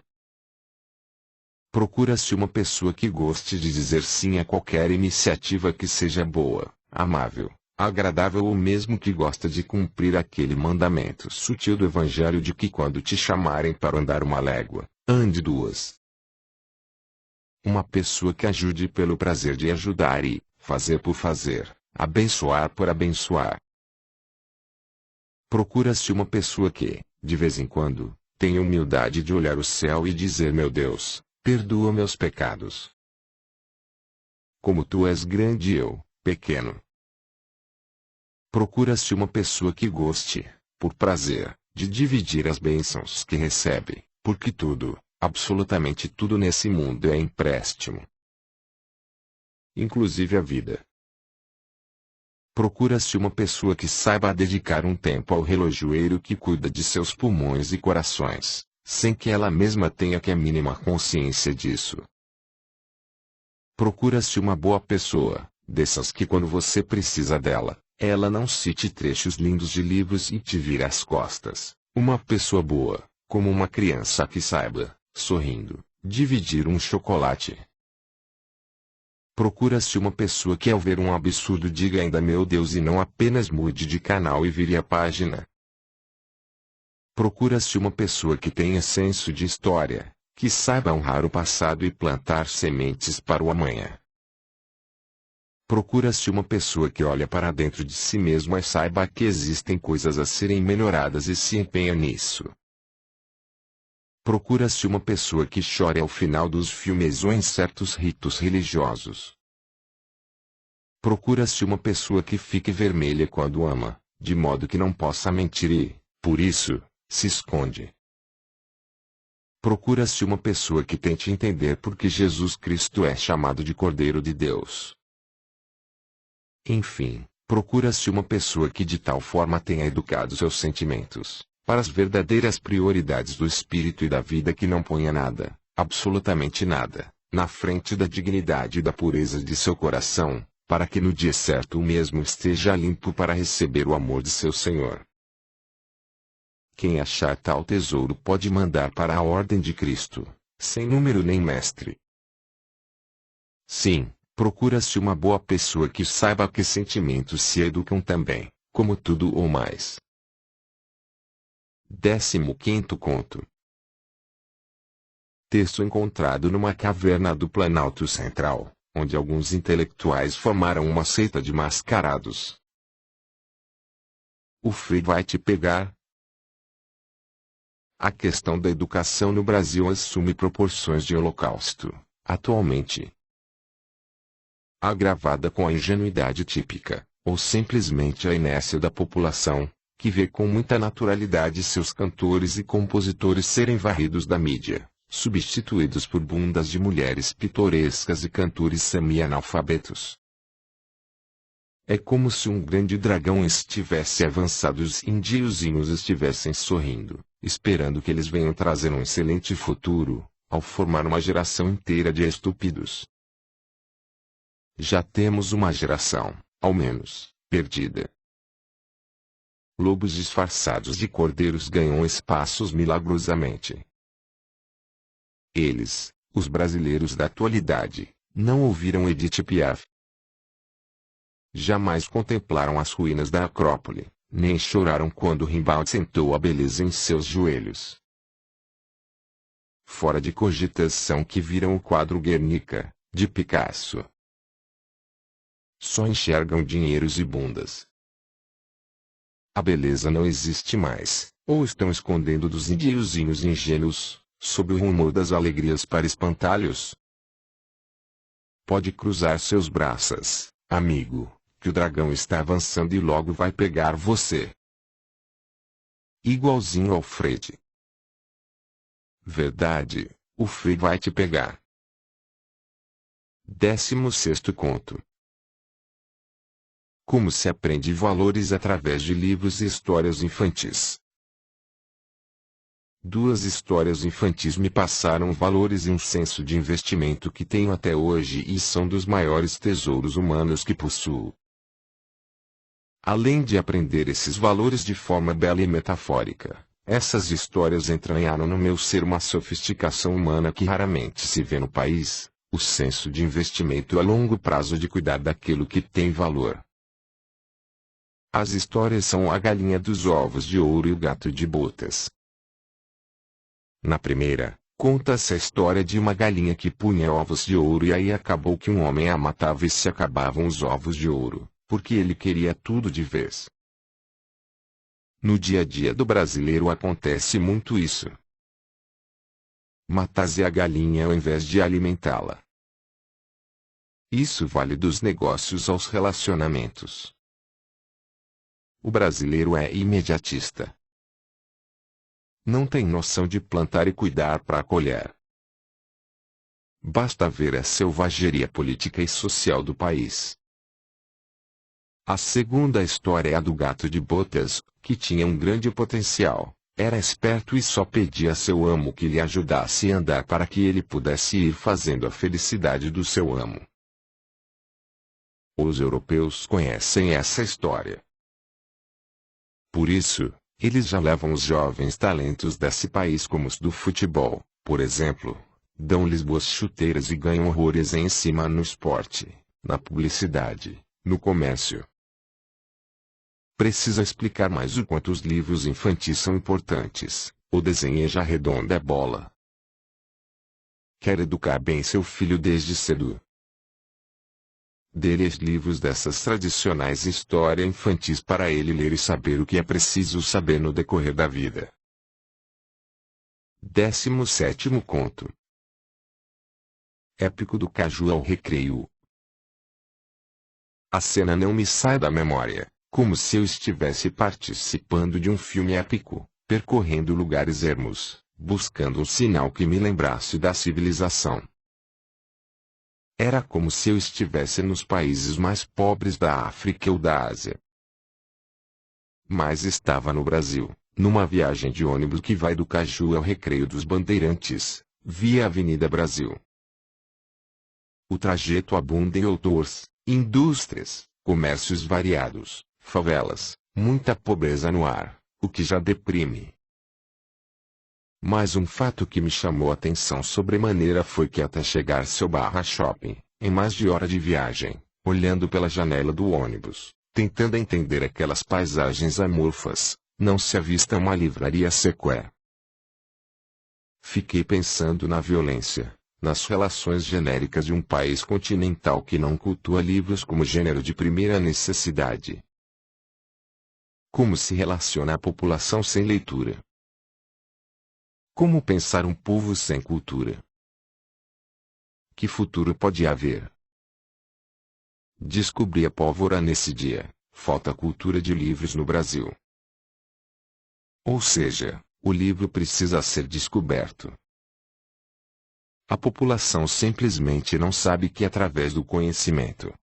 Procura-se uma pessoa que goste de dizer sim a qualquer iniciativa que seja boa, amável, agradável ou mesmo que gosta de cumprir aquele mandamento sutil do Evangelho de que quando te chamarem para andar 1 légua, ande 2. Uma pessoa que ajude pelo prazer de ajudar e, fazer por fazer, abençoar por abençoar. Procura-se uma pessoa que, de vez em quando, tenha humildade de olhar o céu e dizer: meu Deus, perdoa meus pecados. Como tu és grande e eu, pequeno. Procura-se uma pessoa que goste, por prazer, de dividir as bênçãos que recebe, porque tudo, absolutamente tudo nesse mundo é empréstimo. Inclusive a vida. Procura-se uma pessoa que saiba dedicar um tempo ao relojoeiro que cuida de seus pulmões e corações, sem que ela mesma tenha que a mínima consciência disso. Procura-se uma boa pessoa, dessas que quando você precisa dela, ela não cite trechos lindos de livros e te vire as costas. Uma pessoa boa, como uma criança que saiba, sorrindo, dividir um chocolate. Procura-se uma pessoa que ao ver um absurdo diga ainda meu Deus e não apenas mude de canal e vire a página. Procura-se uma pessoa que tenha senso de história, que saiba honrar o passado e plantar sementes para o amanhã. Procura-se uma pessoa que olhe para dentro de si mesma e saiba que existem coisas a serem melhoradas e se empenha nisso. Procura-se uma pessoa que chore ao final dos filmes ou em certos ritos religiosos. Procura-se uma pessoa que fique vermelha quando ama, de modo que não possa mentir e, por isso, se esconde. Procura-se uma pessoa que tente entender por que Jesus Cristo é chamado de Cordeiro de Deus. Enfim, procura-se uma pessoa que de tal forma tenha educado seus sentimentos para as verdadeiras prioridades do espírito e da vida que não ponha nada, absolutamente nada, na frente da dignidade e da pureza de seu coração, para que no dia certo o mesmo esteja limpo para receber o amor de seu Senhor. Quem achar tal tesouro pode mandar para a ordem de Cristo, sem número nem mestre. Sim, procura-se uma boa pessoa que saiba que sentimentos se educam também, como tudo ou mais. 15º conto. Texto encontrado numa caverna do Planalto Central, onde alguns intelectuais formaram uma seita de mascarados. O Frei vai te pegar? A questão da educação no Brasil assume proporções de holocausto, atualmente. Agravada com a ingenuidade típica, ou simplesmente a inércia da população, que vê com muita naturalidade seus cantores e compositores serem varridos da mídia, substituídos por bundas de mulheres pitorescas e cantores semi-analfabetos. É como se um grande dragão estivesse avançado e os indiozinhos estivessem sorrindo, esperando que eles venham trazer um excelente futuro, ao formar uma geração inteira de estúpidos. Já temos uma geração, ao menos, perdida. Lobos disfarçados de cordeiros ganham espaços milagrosamente. Eles, os brasileiros da atualidade, não ouviram Edith Piaf. Jamais contemplaram as ruínas da Acrópole, nem choraram quando Rimbaud sentou a beleza em seus joelhos. Fora de cogitação que viram o quadro Guernica, de Picasso. Só enxergam dinheiros e bundas. A beleza não existe mais, ou estão escondendo dos indiozinhos ingênuos, sob o rumor das alegrias para espantá-los. Pode cruzar seus braços, amigo, que o dragão está avançando e logo vai pegar você. Igualzinho ao Fred. Verdade, o Fred vai te pegar. 16º conto. Como se aprende valores através de livros e histórias infantis. 2 histórias infantis me passaram valores e um senso de investimento que tenho até hoje e são dos maiores tesouros humanos que possuo. Além de aprender esses valores de forma bela e metafórica, Essas histórias entranharam no meu ser uma sofisticação humana que raramente se vê no país, o senso de investimento a longo prazo de cuidar daquilo que tem valor. As histórias são a galinha dos ovos de ouro e o gato de botas. Na primeira, conta-se a história de uma galinha que punha ovos de ouro e aí acabou que um homem a matava e se acabavam os ovos de ouro, porque ele queria tudo de vez. No dia a dia do brasileiro acontece muito isso. Mata-se a galinha ao invés de alimentá-la. Isso vale dos negócios aos relacionamentos. O brasileiro é imediatista. Não tem noção de plantar e cuidar para colher. Basta ver a selvageria política e social do país. A segunda história é a do gato de botas, que tinha um grande potencial, era esperto e só pedia a seu amo que lhe ajudasse a andar para que ele pudesse ir fazendo a felicidade do seu amo. Os europeus conhecem essa história. Por isso, eles já levam os jovens talentos desse país como os do futebol, por exemplo, dão-lhes boas chuteiras e ganham horrores em cima no esporte, na publicidade, no comércio. Precisa explicar mais o quanto os livros infantis são importantes, o desenheja redonda é bola. Quer educar bem seu filho desde cedo. Dê-lhe livros dessas tradicionais histórias infantis para ele ler e saber o que é preciso saber no decorrer da vida. 17º conto. Épico do caju ao recreio. A cena não me sai da memória, como se eu estivesse participando de um filme épico, percorrendo lugares ermos, buscando um sinal que me lembrasse da civilização. Era como se eu estivesse nos países mais pobres da África ou da Ásia. Mas estava no Brasil, numa viagem de ônibus que vai do Caju ao Recreio dos Bandeirantes, via Avenida Brasil. O trajeto abunda em outdoors, indústrias, comércios variados, favelas, muita pobreza no ar, o que já deprime. Mas um fato que me chamou a atenção sobremaneira foi que até chegar-se ao Barra Shopping, em mais de hora de viagem, olhando pela janela do ônibus, tentando entender aquelas paisagens amorfas, não se avista uma livraria sequer. Fiquei pensando na violência, nas relações genéricas de um país continental que não cultua livros como gênero de primeira necessidade. Como se relaciona a população sem leitura? Como pensar um povo sem cultura? Que futuro pode haver? Descobri a pólvora nesse dia, falta cultura de livros no Brasil. Ou seja, o livro precisa ser descoberto. A população simplesmente não sabe que através do conhecimento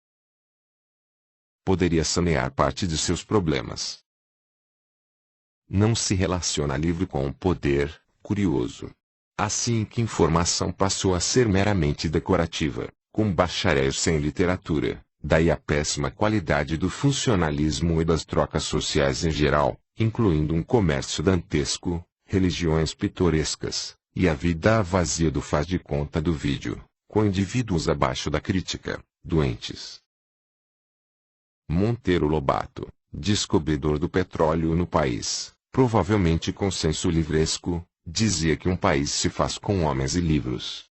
poderia sanear parte de seus problemas. Não se relaciona livro com o poder. Curioso. Assim que informação passou a ser meramente decorativa, com bacharéis sem literatura, daí a péssima qualidade do funcionalismo e das trocas sociais em geral, incluindo um comércio dantesco, religiões pitorescas, e a vida vazia do faz de conta do vídeo, com indivíduos abaixo da crítica, doentes. Monteiro Lobato, descobridor do petróleo no país, provavelmente com senso livresco, dizia que um país se faz com homens e livros.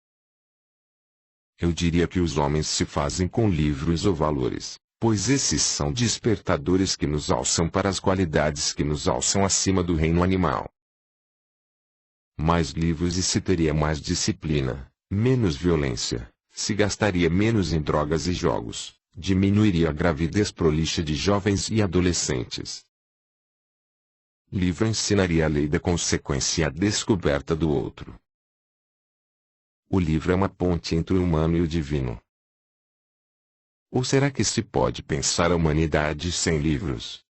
Eu diria que os homens se fazem com livros ou valores, pois esses são despertadores que nos alçam para as qualidades que nos alçam acima do reino animal. Mais livros e se teria mais disciplina, menos violência, se gastaria menos em drogas e jogos, diminuiria a gravidez prolixa de jovens e adolescentes. Livro ensinaria a lei da consequência e a descoberta do outro. O livro é uma ponte entre o humano e o divino. Ou será que se pode pensar a humanidade sem livros?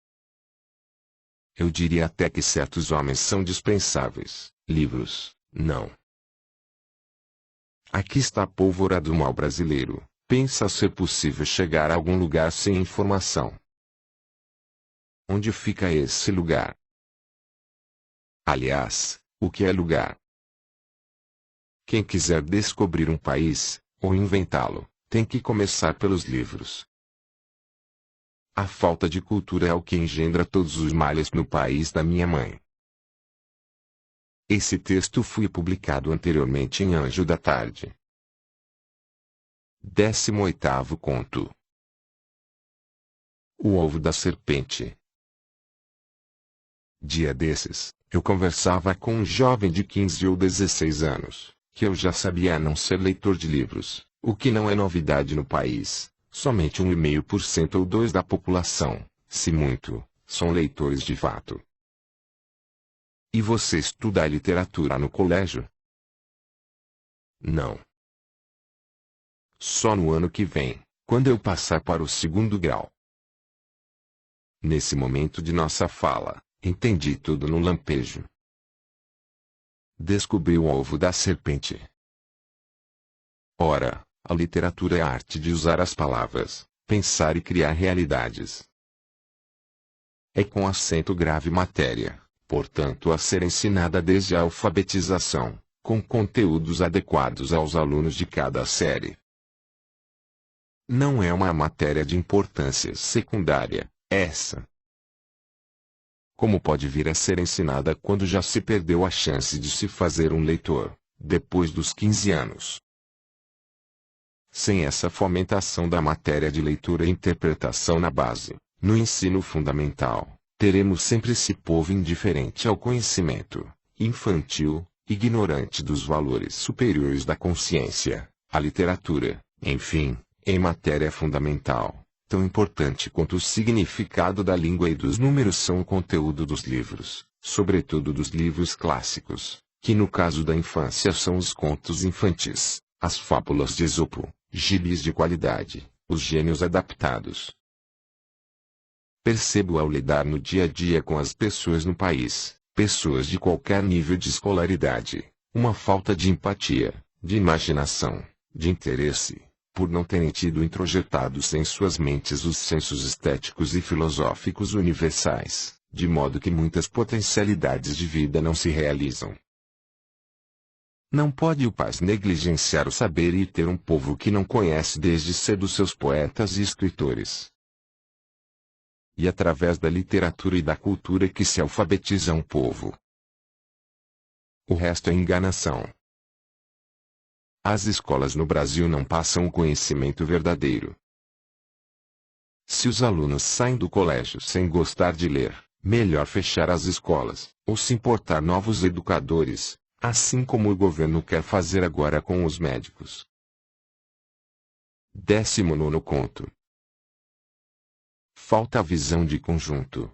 Eu diria até que certos homens são dispensáveis, livros, não. Aqui está a pólvora do mal brasileiro, pensa ser possível chegar a algum lugar sem informação. Onde fica esse lugar? Aliás, o que é lugar? Quem quiser descobrir um país, ou inventá-lo, tem que começar pelos livros. A falta de cultura é o que engendra todos os males no país da minha mãe. Esse texto foi publicado anteriormente em Anjo da Tarde. 18º conto. O ovo da serpente. Dia desses, eu conversava com um jovem de 15 ou 16 anos, que eu já sabia não ser leitor de livros, o que não é novidade no país. Somente 1,5% ou 2% da população, se muito, são leitores de fato. E você estuda a literatura no colégio? Não. Só no ano que vem, quando eu passar para o 2º grau. Nesse momento de nossa fala, entendi tudo no lampejo. Descobri o ovo da serpente. Ora, a literatura é a arte de usar as palavras, pensar e criar realidades. É com acento grave matéria, portanto a ser ensinada desde a alfabetização, com conteúdos adequados aos alunos de cada série. Não é uma matéria de importância secundária, essa. Como pode vir a ser ensinada quando já se perdeu a chance de se fazer um leitor, depois dos 15 anos? Sem essa fomentação da matéria de leitura e interpretação na base, no ensino fundamental, teremos sempre esse povo indiferente ao conhecimento, infantil, ignorante dos valores superiores da consciência, a literatura, enfim, em matéria fundamental, tão importante quanto o significado da língua e dos números são o conteúdo dos livros, sobretudo dos livros clássicos, que no caso da infância são os contos infantis, as fábulas de Esopo, gibis de qualidade, os gênios adaptados. Percebo ao lidar no dia a dia com as pessoas no país, pessoas de qualquer nível de escolaridade, uma falta de empatia, de imaginação, de interesse, por não terem tido introjetados em suas mentes os sensos estéticos e filosóficos universais, de modo que muitas potencialidades de vida não se realizam. Não pode o país negligenciar o saber e ter um povo que não conhece desde cedo seus poetas e escritores. E através da literatura e da cultura que se alfabetiza um povo. O resto é enganação. As escolas no Brasil não passam o conhecimento verdadeiro. Se os alunos saem do colégio sem gostar de ler, melhor fechar as escolas, ou se importar novos educadores, assim como o governo quer fazer agora com os médicos. 19º conto. Falta a visão de conjunto.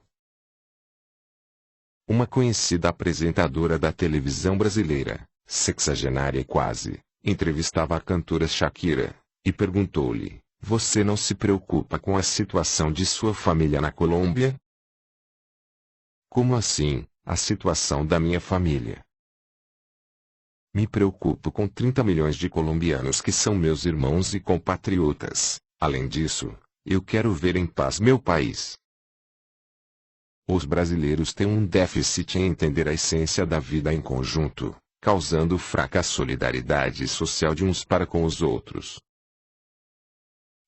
Uma conhecida apresentadora da televisão brasileira, sexagenária quase, entrevistava a cantora Shakira, e perguntou-lhe: "Você não se preocupa com a situação de sua família na Colômbia?" "Como assim, a situação da minha família?" "Me preocupo com 30 milhões de colombianos que são meus irmãos e compatriotas. Além disso, eu quero ver em paz meu país." Os brasileiros têm um déficit em entender a essência da vida em conjunto, causando fraca solidariedade social de uns para com os outros.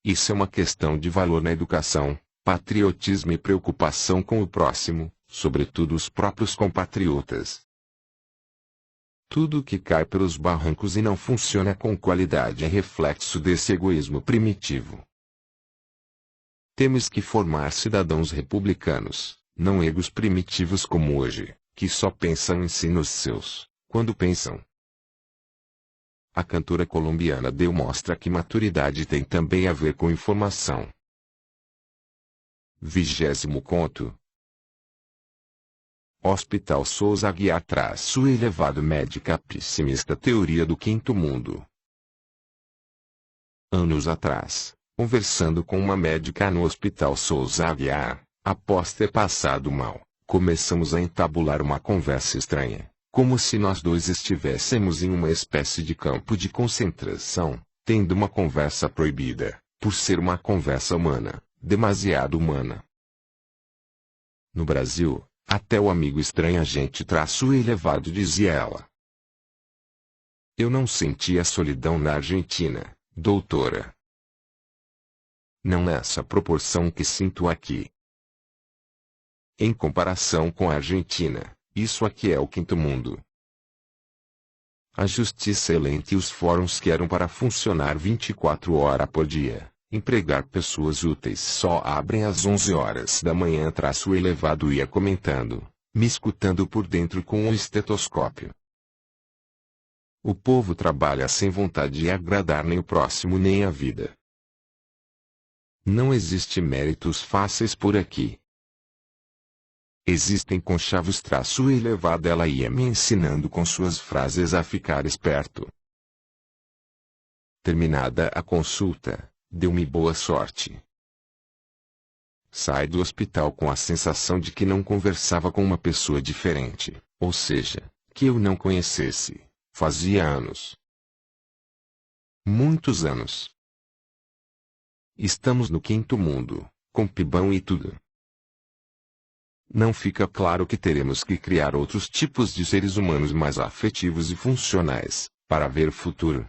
Isso é uma questão de valor na educação, patriotismo e preocupação com o próximo, sobretudo os próprios compatriotas. Tudo que cai pelos barrancos e não funciona com qualidade é reflexo desse egoísmo primitivo. Temos que formar cidadãos republicanos, não egos primitivos como hoje, que só pensam em si nos seus, quando pensam. A cantora colombiana mostra que maturidade tem também a ver com informação. 20º conto. Hospital Souza Aguiar traz sua elevado médica pessimista teoria do quinto mundo. Anos atrás, conversando com uma médica no Hospital Souza Aguiar, após ter passado mal, começamos a entabular uma conversa estranha, como se nós dois estivéssemos em uma espécie de campo de concentração, tendo uma conversa proibida, por ser uma conversa humana, demasiado humana. No Brasil, Até o amigo estranho agente traço elevado, dizia ela. Eu não senti a solidão na Argentina, doutora. Não nessa proporção que sinto aqui. Em comparação com a Argentina, isso aqui é o quinto mundo. A justiça é lenta e os fóruns que eram para funcionar 24 horas por dia, empregar pessoas úteis, só abrem às 11 horas da manhã. Traço elevado ia comentando, me escutando por dentro com um estetoscópio. O povo trabalha sem vontade de agradar nem o próximo nem a vida. Não existe méritos fáceis por aqui. Existem conchavos. Traço elevado. Ela ia me ensinando com suas frases a ficar esperto. Terminada a consulta, deu-me boa sorte. Sai do hospital com a sensação de que não conversava com uma pessoa diferente, ou seja, que eu não conhecesse, fazia anos. Muitos anos. Estamos no quinto mundo, com pibão e tudo. Não fica claro que teremos que criar outros tipos de seres humanos mais afetivos e funcionais, para ver o futuro.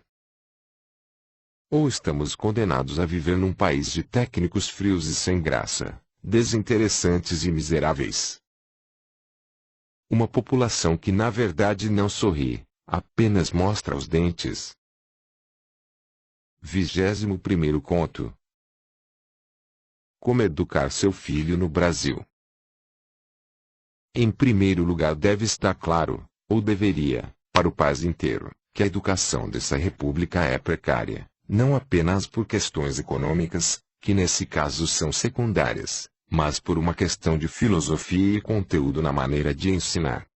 Ou estamos condenados a viver num país de técnicos frios e sem graça, desinteressantes e miseráveis. Uma população que na verdade não sorri, apenas mostra os dentes. 21º conto. Como educar seu filho no Brasil? Em primeiro lugar, deve estar claro, ou deveria, para o país inteiro, que a educação dessa república é precária, não apenas por questões econômicas, que nesse caso são secundárias, mas por uma questão de filosofia e conteúdo na maneira de ensinar.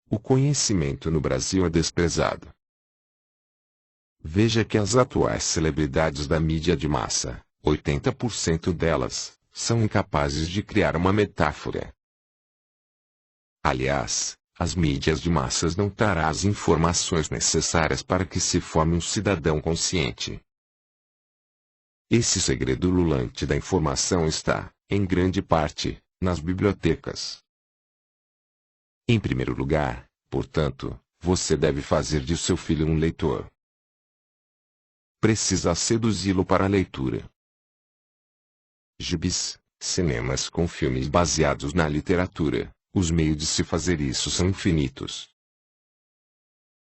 O conhecimento no Brasil é desprezado. Veja que as atuais celebridades da mídia de massa, 80% delas, são incapazes de criar uma metáfora. Aliás, as mídias de massas não trarão as informações necessárias para que se forme um cidadão consciente. Esse segredo ululante da informação está, em grande parte, nas bibliotecas. Em primeiro lugar, portanto, você deve fazer de seu filho um leitor. Precisa seduzi-lo para a leitura. Gibis, cinemas com filmes baseados na literatura. Os meios de se fazer isso são infinitos.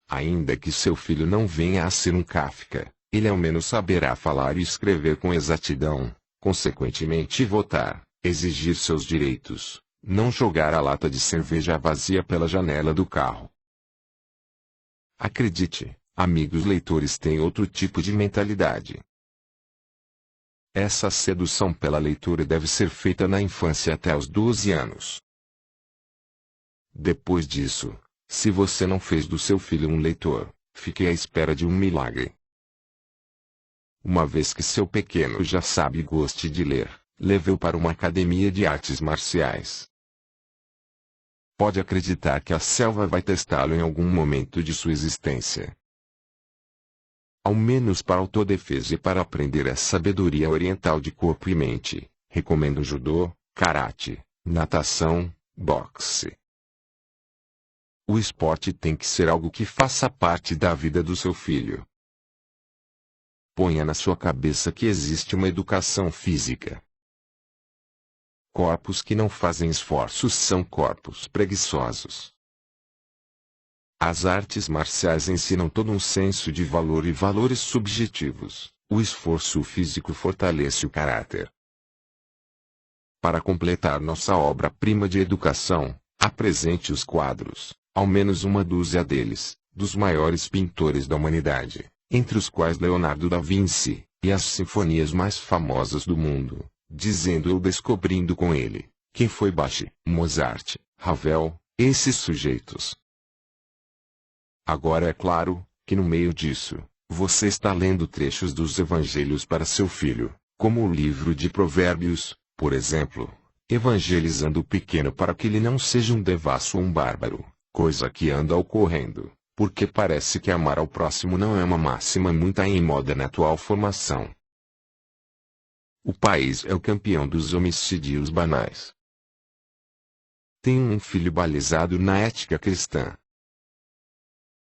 Ainda que seu filho não venha a ser um Kafka, ele ao menos saberá falar e escrever com exatidão, consequentemente votar, exigir seus direitos, não jogar a lata de cerveja vazia pela janela do carro. Acredite, amigos leitores têm outro tipo de mentalidade. Essa sedução pela leitura deve ser feita na infância até os 12 anos. Depois disso, se você não fez do seu filho um leitor, fique à espera de um milagre. Uma vez que seu pequeno já sabe e goste de ler, leve-o para uma academia de artes marciais. Pode acreditar que a selva vai testá-lo em algum momento de sua existência. Ao menos para autodefesa e para aprender a sabedoria oriental de corpo e mente, recomendo judô, karate, natação, boxe. O esporte tem que ser algo que faça parte da vida do seu filho. Ponha na sua cabeça que existe uma educação física. Corpos que não fazem esforços são corpos preguiçosos. As artes marciais ensinam todo um senso de valor e valores subjetivos. O esforço físico fortalece o caráter. Para completar nossa obra-prima de educação, apresente os quadros, ao menos uma dúzia deles, dos maiores pintores da humanidade, entre os quais Leonardo da Vinci, e as sinfonias mais famosas do mundo, dizendo eu descobrindo com ele, quem foi Bach, Mozart, Ravel, esses sujeitos. Agora é claro, que no meio disso, você está lendo trechos dos evangelhos para seu filho, como o livro de Provérbios, por exemplo, evangelizando o pequeno para que ele não seja um devasso ou um bárbaro. Coisa que anda ocorrendo, porque parece que amar ao próximo não é uma máxima muito em moda na atual formação. O país é o campeão dos homicídios banais. Tenha um filho balizado na ética cristã.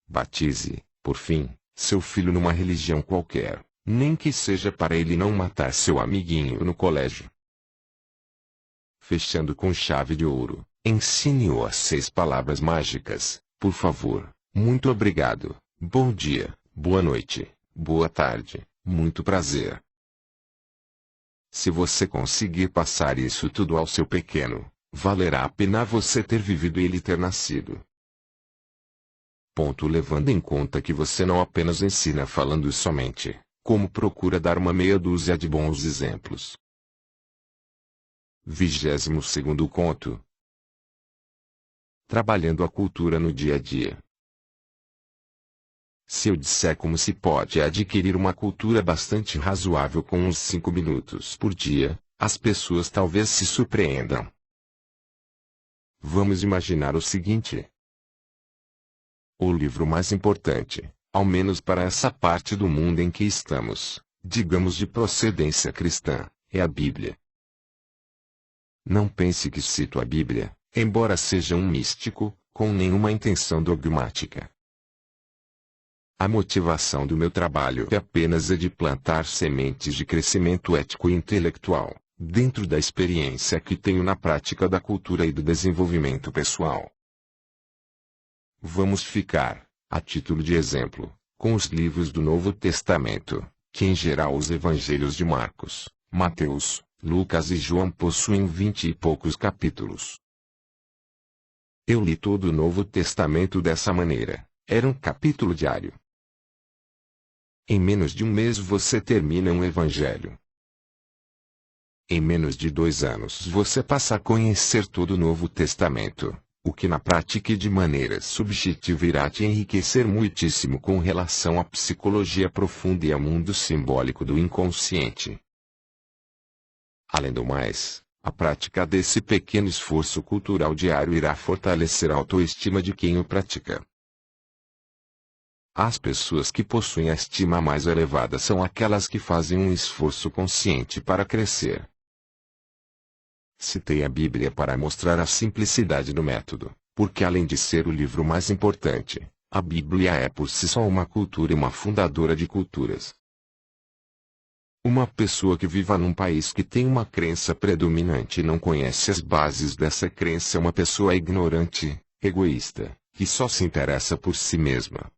Batize, por fim, seu filho numa religião qualquer, nem que seja para ele não matar seu amiguinho no colégio. Fechando com chave de ouro, ensine-o as 6 palavras mágicas, por favor, muito obrigado, bom dia, boa noite, boa tarde, muito prazer. Se você conseguir passar isso tudo ao seu pequeno, valerá a pena você ter vivido e ele ter nascido. Ponto. Levando em conta que você não apenas ensina falando somente, como procura dar uma meia dúzia de bons exemplos. 22º conto. Trabalhando a cultura no dia a dia. Se eu disser como se pode adquirir uma cultura bastante razoável com uns 5 minutos por dia, as pessoas talvez se surpreendam. Vamos imaginar o seguinte. O livro mais importante, ao menos para essa parte do mundo em que estamos, digamos de procedência cristã, é a Bíblia. Não pense que cito a Bíblia, embora seja um místico, com nenhuma intenção dogmática. A motivação do meu trabalho apenas é de plantar sementes de crescimento ético e intelectual, dentro da experiência que tenho na prática da cultura e do desenvolvimento pessoal. Vamos ficar, a título de exemplo, com os livros do Novo Testamento, que em geral os evangelhos de Marcos, Mateus, Lucas e João possuem 20 e poucos capítulos. Eu li todo o Novo Testamento dessa maneira, era um capítulo diário. Em menos de um mês você termina um evangelho. Em menos de 2 anos você passa a conhecer todo o Novo Testamento, o que na prática e de maneira subjetiva irá te enriquecer muitíssimo com relação à psicologia profunda e ao mundo simbólico do inconsciente. Além do mais, a prática desse pequeno esforço cultural diário irá fortalecer a autoestima de quem o pratica. As pessoas que possuem a estima mais elevada são aquelas que fazem um esforço consciente para crescer. Citei a Bíblia para mostrar a simplicidade do método, porque além de ser o livro mais importante, a Bíblia é por si só uma cultura e uma fundadora de culturas. Uma pessoa que viva num país que tem uma crença predominante e não conhece as bases dessa crença é uma pessoa ignorante, egoísta, que só se interessa por si mesma.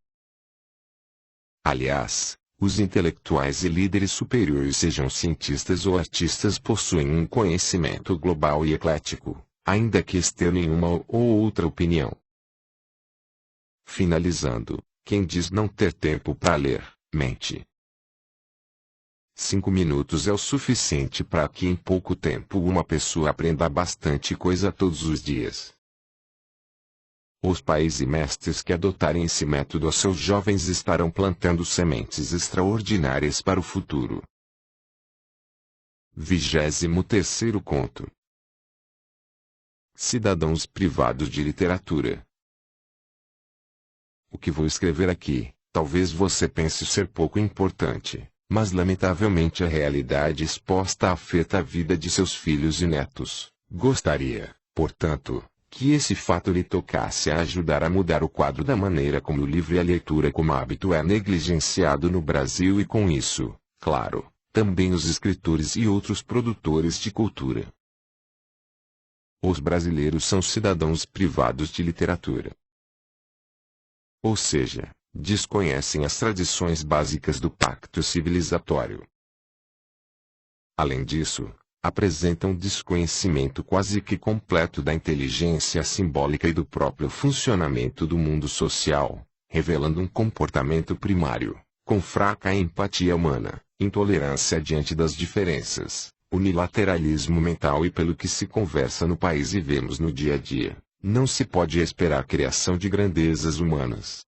Aliás, os intelectuais e líderes superiores, sejam cientistas ou artistas, possuem um conhecimento global e eclético, ainda que externem uma ou outra opinião. Finalizando, quem diz não ter tempo para ler, mente. 5 minutos é o suficiente para que em pouco tempo uma pessoa aprenda bastante coisa todos os dias. Os pais e mestres que adotarem esse método a seus jovens estarão plantando sementes extraordinárias para o futuro. 23º conto. Cidadãos privados de literatura. O que vou escrever aqui, talvez você pense ser pouco importante, mas lamentavelmente a realidade exposta afeta a vida de seus filhos e netos. Gostaria, portanto, que esse fato lhe tocasse a ajudar a mudar o quadro da maneira como o livro e a leitura como hábito é negligenciado no Brasil e com isso, claro, também os escritores e outros produtores de cultura. Os brasileiros são cidadãos privados de literatura. Ou seja, desconhecem as tradições básicas do pacto civilizatório. Além disso, apresentam desconhecimento quase que completo da inteligência simbólica e do próprio funcionamento do mundo social, revelando um comportamento primário, com fraca empatia humana, intolerância diante das diferenças, unilateralismo mental e pelo que se conversa no país e vemos no dia a dia, não se pode esperar criação de grandezas humanas.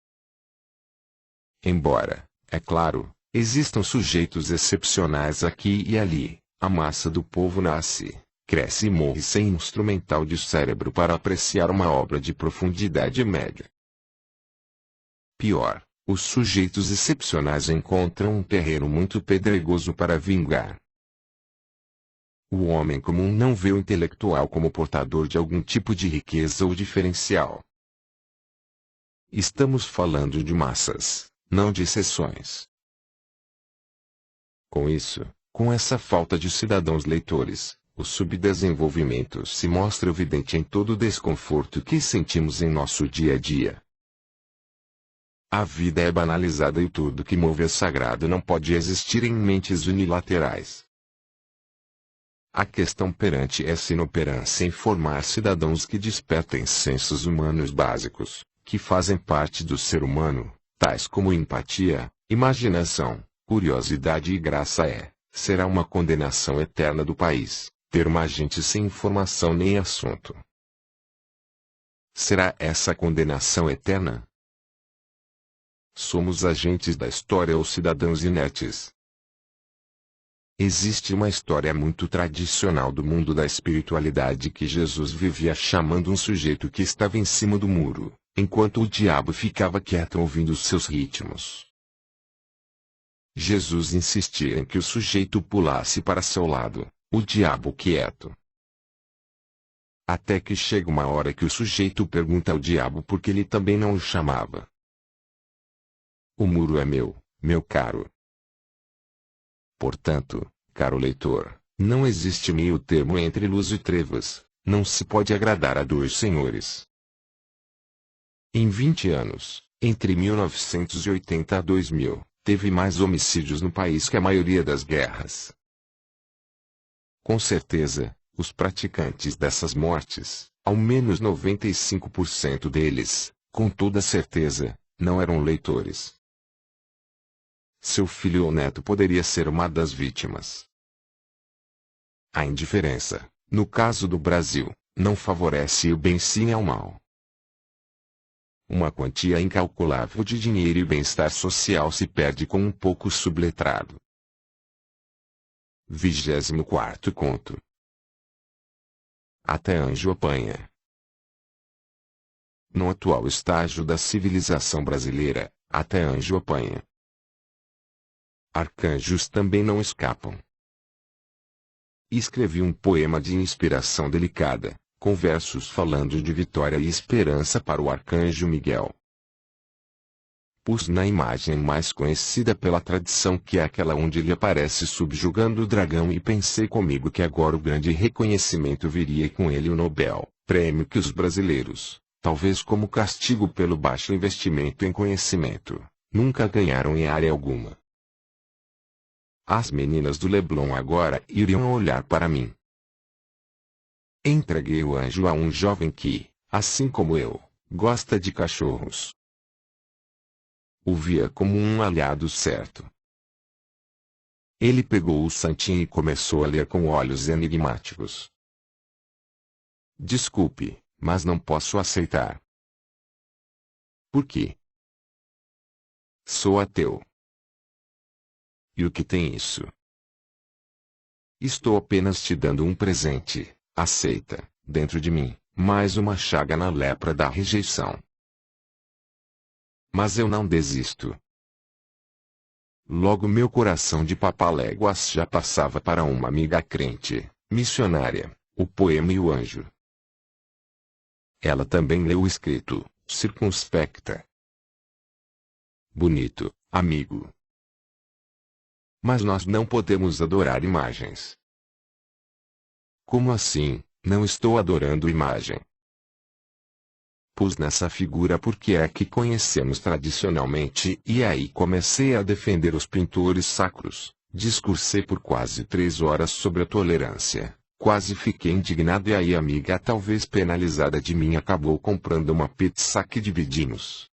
Embora, é claro, existam sujeitos excepcionais aqui e ali, a massa do povo nasce, cresce e morre sem instrumental de cérebro para apreciar uma obra de profundidade média. Pior, os sujeitos excepcionais encontram um terreno muito pedregoso para vingar. O homem comum não vê o intelectual como portador de algum tipo de riqueza ou diferencial. Estamos falando de massas, não de seções. Com isso, com essa falta de cidadãos leitores, o subdesenvolvimento se mostra evidente em todo o desconforto que sentimos em nosso dia a dia. A vida é banalizada e tudo que move é sagrado não pode existir em mentes unilaterais. A questão perante essa inoperância em formar cidadãos que despertem sensos humanos básicos, que fazem parte do ser humano, tais como empatia, imaginação, curiosidade e graça será uma condenação eterna do país, ter uma gente sem informação nem assunto. Será essa condenação eterna? Somos agentes da história ou cidadãos inertes? Existe uma história muito tradicional do mundo da espiritualidade que Jesus vivia chamando um sujeito que estava em cima do muro, enquanto o diabo ficava quieto ouvindo os seus ritmos. Jesus insistia em que o sujeito pulasse para seu lado, o diabo quieto. Até que chega uma hora que o sujeito pergunta ao diabo por que ele também não o chamava. O muro é meu caro. Portanto, caro leitor, não existe meio termo entre luz e trevas, não se pode agradar a dois senhores. Em 20 anos, entre 1980 a 2000, teve mais homicídios no país que a maioria das guerras. Com certeza, os praticantes dessas mortes, ao menos 95% deles, com toda certeza, não eram leitores. Seu filho ou neto poderia ser uma das vítimas. A indiferença, no caso do Brasil, não favorece o bem sim ao mal. Uma quantia incalculável de dinheiro e bem-estar social se perde com um pouco subletrado. 24º conto. Até anjo apanha. No atual estágio da civilização brasileira, até anjo apanha. Arcanjos também não escapam. Escrevi um poema de inspiração delicada, com versos falando de vitória e esperança para o arcanjo Miguel. Pus na imagem mais conhecida pela tradição que é aquela onde ele aparece subjugando o dragão e pensei comigo que agora o grande reconhecimento viria e com ele o Nobel, prêmio que os brasileiros, talvez como castigo pelo baixo investimento em conhecimento, nunca ganharam em área alguma. As meninas do Leblon agora iriam olhar para mim. Entreguei o anjo a um jovem que, assim como eu, gosta de cachorros. O via como um aliado certo. Ele pegou o santinho e começou a ler com olhos enigmáticos. Desculpe, mas não posso aceitar. Por quê? Sou ateu. E o que tem isso? Estou apenas te dando um presente, aceita, dentro de mim, mais uma chaga na lepra da rejeição. Mas eu não desisto. Logo meu coração de papaléguas já passava para uma amiga crente, missionária, o poema e o anjo. Ela também leu o escrito, circunspecta. Bonito, amigo. Mas nós não podemos adorar imagens. Como assim, não estou adorando imagem? Pus nessa figura porque é que conhecemos tradicionalmente e aí comecei a defender os pintores sacros, discursei por quase 3 horas sobre a tolerância, quase fiquei indignado e aí a amiga talvez penalizada de mim acabou comprando uma pizza que dividimos.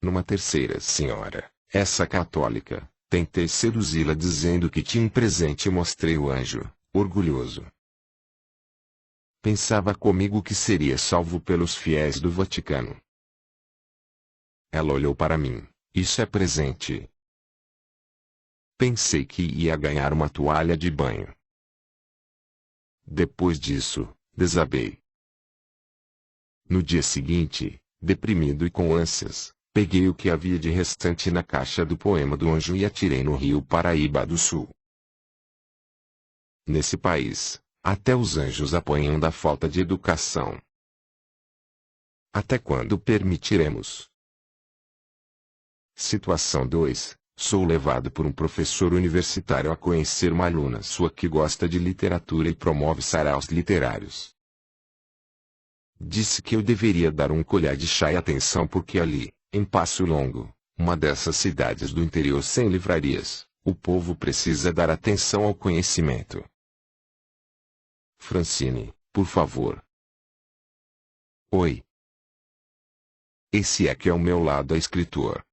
Numa terceira senhora, essa católica, tentei seduzi-la dizendo que tinha um presente e mostrei o anjo, orgulhoso. Pensava comigo que seria salvo pelos fiéis do Vaticano. Ela olhou para mim, isso é presente. Pensei que ia ganhar uma toalha de banho. Depois disso, desabei. No dia seguinte, deprimido e com ânsias, peguei o que havia de restante na caixa do poema do anjo e atirei no rio Paraíba do Sul. Nesse país, até os anjos apanham da falta de educação. Até quando permitiremos? Situação 2. Sou levado por um professor universitário a conhecer uma aluna sua que gosta de literatura e promove saraus literários. Disse que eu deveria dar um colher de chá e atenção porque ali, em Passo Longo, uma dessas cidades do interior sem livrarias, o povo precisa dar atenção ao conhecimento. Francine, por favor. Oi. Esse é que é o meu lado escritor.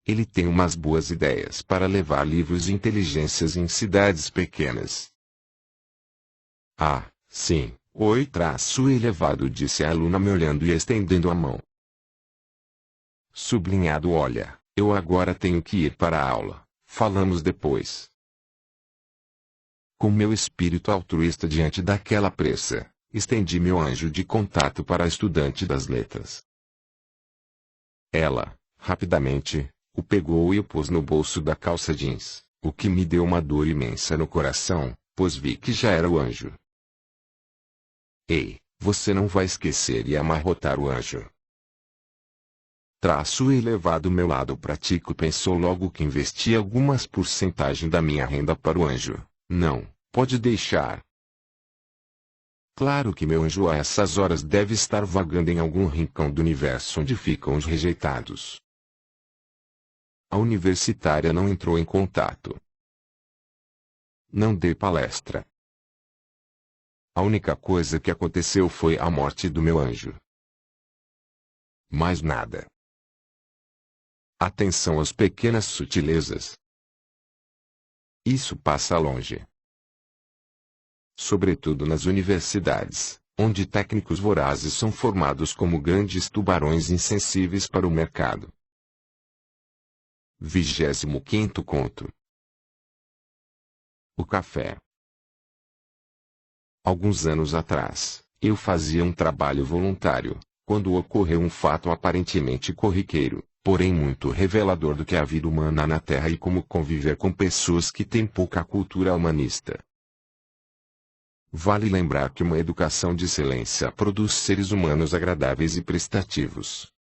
Ele tem umas boas ideias para levar livros de inteligências em cidades pequenas. Ah, sim. Oi, traço elevado, disse a aluna me olhando e estendendo a mão. Sublinhado, olha, eu agora tenho que ir para a aula. Falamos depois. Com meu espírito altruísta diante daquela pressa, estendi meu anjo de contato para a estudante das letras. Ela, rapidamente, o pegou e o pôs no bolso da calça jeans, o que me deu uma dor imensa no coração, pois vi que já era o anjo. Ei, você não vai esquecer e amarrotar o anjo. Traço elevado, meu lado prático pensou logo que investi algumas porcentagem da minha renda para o anjo. Não, pode deixar. Claro que meu anjo a essas horas deve estar vagando em algum rincão do universo onde ficam os rejeitados. A universitária não entrou em contato. Não dei palestra. A única coisa que aconteceu foi a morte do meu anjo. Mais nada. Atenção às pequenas sutilezas. Isso passa longe. Sobretudo nas universidades, onde técnicos vorazes são formados como grandes tubarões insensíveis para o mercado. 25º conto. O café. Alguns anos atrás, eu fazia um trabalho voluntário, quando ocorreu um fato aparentemente corriqueiro, porém muito revelador do que é a vida humana na Terra e como conviver com pessoas que têm pouca cultura humanista. Vale lembrar que uma educação de excelência produz seres humanos agradáveis e prestativos.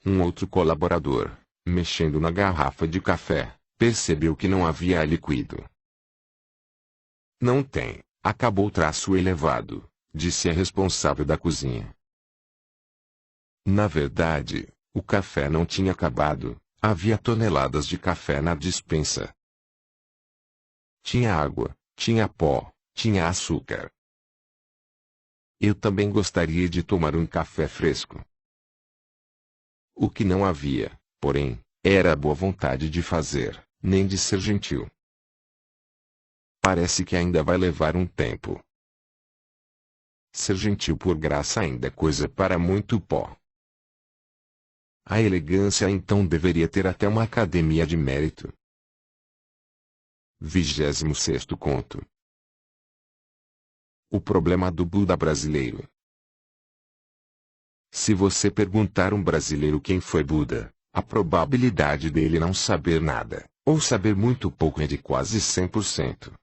Um outro colaborador, mexendo na garrafa de café, percebeu que não havia líquido. Não tem. Acabou, traço elevado, disse a responsável da cozinha. Na verdade, o café não tinha acabado, havia toneladas de café na despensa. Tinha água, tinha pó, tinha açúcar. Eu também gostaria de tomar um café fresco. O que não havia, porém, era a boa vontade de fazer, nem de ser gentil. Parece que ainda vai levar um tempo. Ser gentil por graça ainda é coisa para muito pó. A elegância então deveria ter até uma academia de mérito. 26º conto. O problema do Buda brasileiro. Se você perguntar a um brasileiro quem foi Buda, a probabilidade dele não saber nada, ou saber muito pouco é de quase 100%.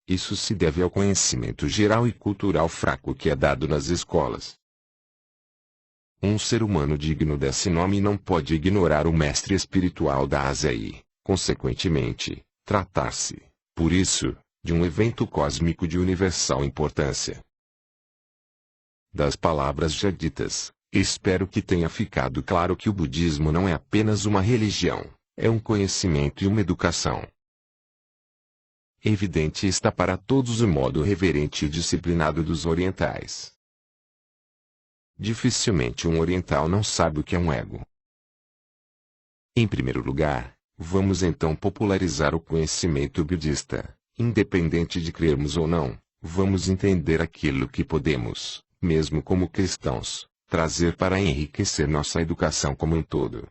Isso se deve ao conhecimento geral e cultural fraco que é dado nas escolas. Um ser humano digno desse nome não pode ignorar o mestre espiritual da Ásia e, consequentemente, tratar-se, por isso, de um evento cósmico de universal importância. Das palavras já ditas, espero que tenha ficado claro que o budismo não é apenas uma religião, é um conhecimento e uma educação. Evidente está para todos o modo reverente e disciplinado dos orientais. Dificilmente um oriental não sabe o que é um ego. Em primeiro lugar, vamos então popularizar o conhecimento budista. Independente de crermos ou não, vamos entender aquilo que podemos, mesmo como cristãos, trazer para enriquecer nossa educação como um todo.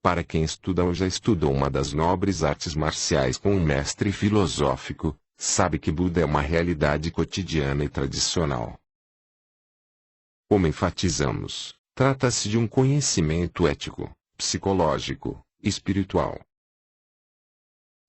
Para quem estuda ou já estudou uma das nobres artes marciais com um mestre filosófico, sabe que Buda é uma realidade cotidiana e tradicional. Como enfatizamos, trata-se de um conhecimento ético, psicológico, espiritual.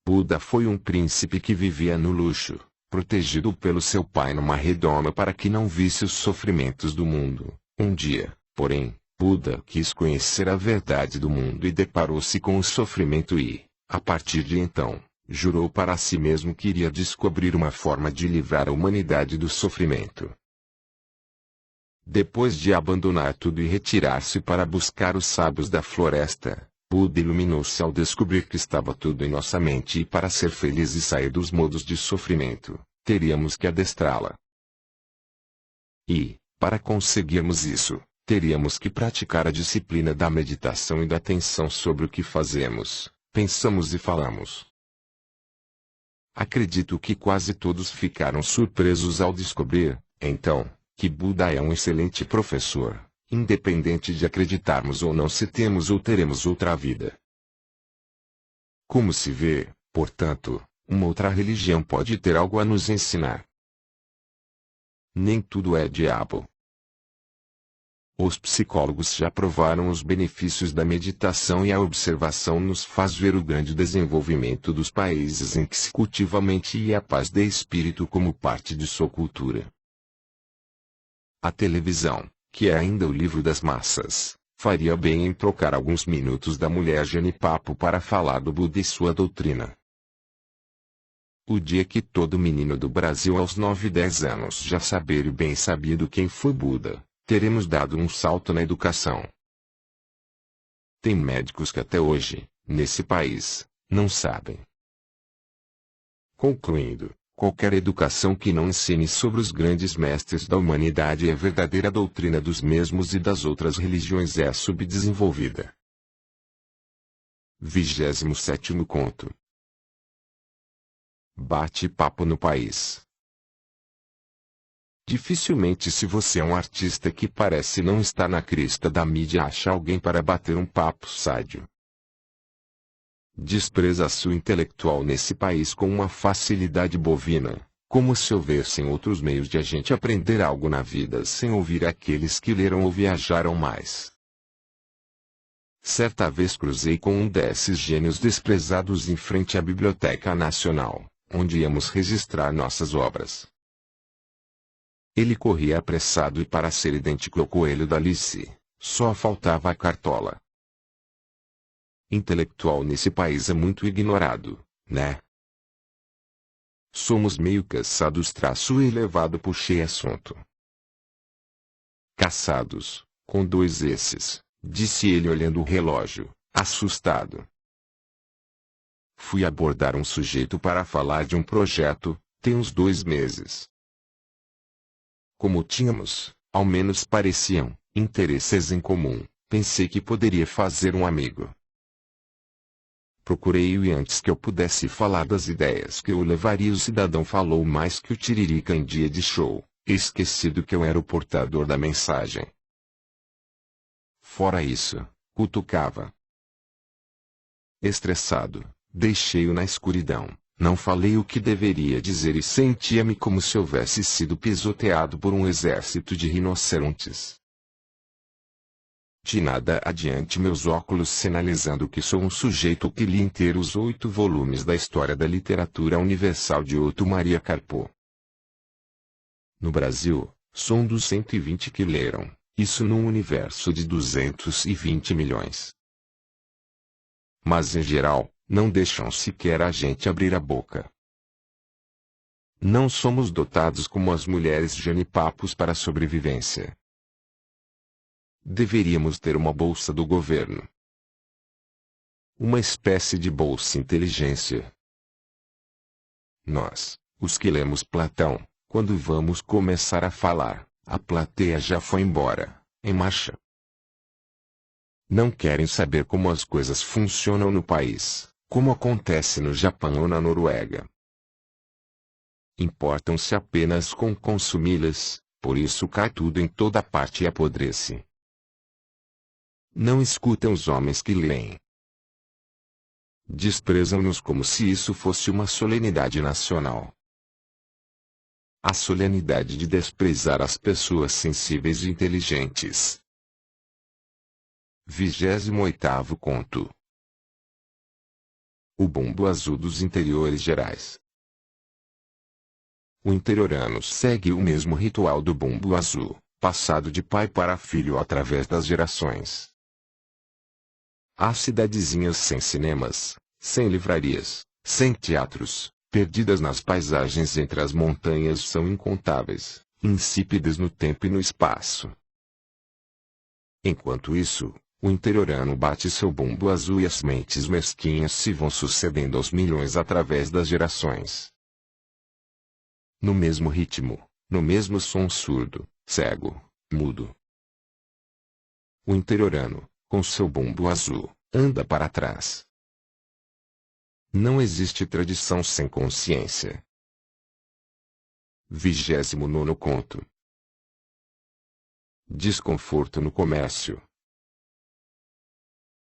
Buda foi um príncipe que vivia no luxo, protegido pelo seu pai numa redoma para que não visse os sofrimentos do mundo. Um dia, porém, Buda quis conhecer a verdade do mundo e deparou-se com o sofrimento e, a partir de então, jurou para si mesmo que iria descobrir uma forma de livrar a humanidade do sofrimento. Depois de abandonar tudo e retirar-se para buscar os sábios da floresta, Buda iluminou-se ao descobrir que estava tudo em nossa mente e para ser feliz e sair dos modos de sofrimento, teríamos que adestrá-la. E, para conseguirmos isso, teríamos que praticar a disciplina da meditação e da atenção sobre o que fazemos, pensamos e falamos. Acredito que quase todos ficaram surpresos ao descobrir, então, que Buda é um excelente professor, independente de acreditarmos ou não se temos ou teremos outra vida. Como se vê, portanto, uma outra religião pode ter algo a nos ensinar. Nem tudo é diabo. Os psicólogos já provaram os benefícios da meditação e a observação nos faz ver o grande desenvolvimento dos países em que se cultiva a mente e a paz de espírito como parte de sua cultura. A televisão, que é ainda o livro das massas, faria bem em trocar alguns minutos da mulher Jenipapo para falar do Buda e sua doutrina. O dia que todo menino do Brasil aos 9 e 10 anos já saber e bem sabido quem foi Buda, teremos dado um salto na educação. Tem médicos que até hoje, nesse país, não sabem. Concluindo, qualquer educação que não ensine sobre os grandes mestres da humanidade e a verdadeira doutrina dos mesmos e das outras religiões é subdesenvolvida. 27º conto. Bate-papo no país. Dificilmente, se você é um artista que parece não estar na crista da mídia, acha alguém para bater um papo sádio. Despreza a sua intelectual nesse país com uma facilidade bovina, como se houvessem outros meios de a gente aprender algo na vida sem ouvir aqueles que leram ou viajaram mais. Certa vez cruzei com um desses gênios desprezados em frente à Biblioteca Nacional, onde íamos registrar nossas obras. Ele corria apressado e, para ser idêntico ao coelho da Alice, só faltava a cartola. Intelectual nesse país é muito ignorado, né? Somos meio caçados traço elevado, puxei assunto. Caçados, com 2 esses, disse ele olhando o relógio, assustado. Fui abordar um sujeito para falar de um projeto, tem uns 2 meses. Como tínhamos, ao menos pareciam, interesses em comum, pensei que poderia fazer um amigo. Procurei-o e antes que eu pudesse falar das ideias que eu levaria, o cidadão falou mais que o Tiririca em dia de show, esquecido que eu era o portador da mensagem. Fora isso, cutucava. Estressado, deixei-o na escuridão. Não falei o que deveria dizer e sentia-me como se houvesse sido pisoteado por um exército de rinocerontes. De nada adiante meus óculos sinalizando que sou um sujeito que li inteiros 8 volumes da História da Literatura Universal de Otto Maria Carpo. No Brasil, sou um dos 120 que leram, isso num universo de 220 milhões. Mas em geral, não deixam sequer a gente abrir a boca. Não somos dotados como as mulheres genipapos para a sobrevivência. Deveríamos ter uma bolsa do governo. Uma espécie de bolsa inteligência. Nós, os que lemos Platão, quando vamos começar a falar, a plateia já foi embora, em marcha. Não querem saber como as coisas funcionam no país, como acontece no Japão ou na Noruega. Importam-se apenas com consumi-las, por isso cai tudo em toda parte e apodrece. Não escutam os homens que leem. Desprezam-nos como se isso fosse uma solenidade nacional. A solenidade de desprezar as pessoas sensíveis e inteligentes. 28º conto. O bumbo azul dos interiores gerais. O interiorano segue o mesmo ritual do bumbo azul, passado de pai para filho através das gerações. As cidadezinhas sem cinemas, sem livrarias, sem teatros, perdidas nas paisagens entre as montanhas são incontáveis, insípidas no tempo e no espaço. Enquanto isso, o interiorano bate seu bumbo azul e as mentes mesquinhas se vão sucedendo aos milhões através das gerações. No mesmo ritmo, no mesmo som surdo, cego, mudo. O interiorano, com seu bumbo azul, anda para trás. Não existe tradição sem consciência. 29º conto. Desconforto no comércio.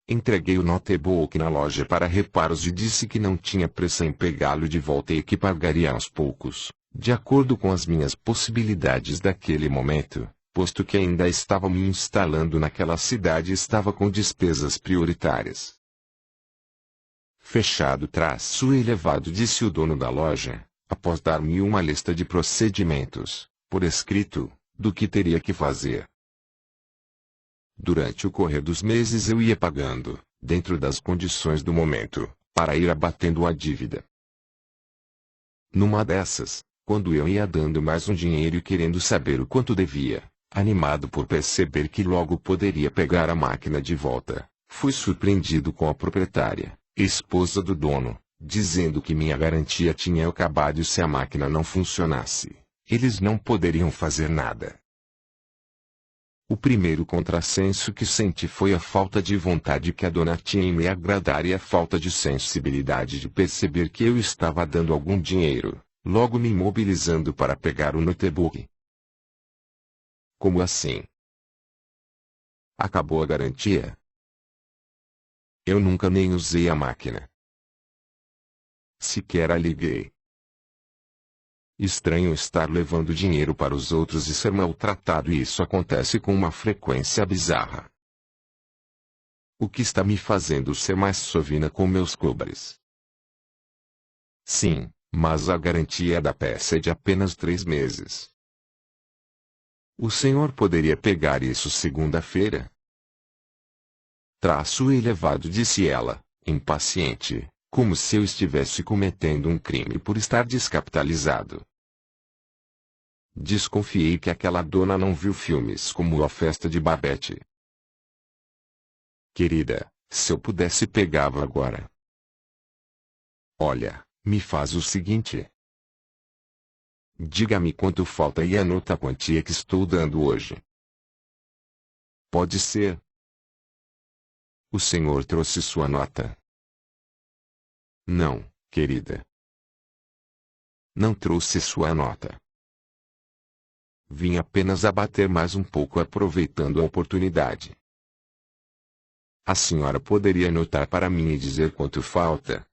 Entreguei o notebook na loja para reparos e disse que não tinha pressa em pegá-lo de volta e que pagaria aos poucos, de acordo com as minhas possibilidades daquele momento, posto que ainda estava me instalando naquela cidade e estava com despesas prioritárias. Fechado traço elevado, disse o dono da loja, após dar-me uma lista de procedimentos, por escrito, do que teria que fazer. Durante o correr dos meses eu ia pagando, dentro das condições do momento, para ir abatendo a dívida. Numa dessas, quando eu ia dando mais um dinheiro e querendo saber o quanto devia, animado por perceber que logo poderia pegar a máquina de volta, fui surpreendido com a proprietária, esposa do dono, dizendo que minha garantia tinha acabado e se a máquina não funcionasse, eles não poderiam fazer nada. O primeiro contrassenso que senti foi a falta de vontade que a dona tinha em me agradar e a falta de sensibilidade de perceber que eu estava dando algum dinheiro, logo me mobilizando para pegar o notebook. Como assim? Acabou a garantia? Eu nunca nem usei a máquina. Sequer a liguei. Estranho estar levando dinheiro para os outros e ser maltratado, e isso acontece com uma frequência bizarra. O que está me fazendo ser mais sovina com meus cobres? Sim, mas a garantia da peça é de apenas 3 meses. O senhor poderia pegar isso segunda-feira? Traço elevado, disse ela, impaciente, como se eu estivesse cometendo um crime por estar descapitalizado. Desconfiei que aquela dona não viu filmes como A Festa de Babette. Querida, se eu pudesse pegava agora. Olha, me faz o seguinte. Diga-me quanto falta e anota a quantia que estou dando hoje. Pode ser. O senhor trouxe sua nota? Não, querida. Não trouxe sua nota. Vim apenas abater mais um pouco aproveitando a oportunidade. A senhora poderia anotar para mim e dizer quanto falta?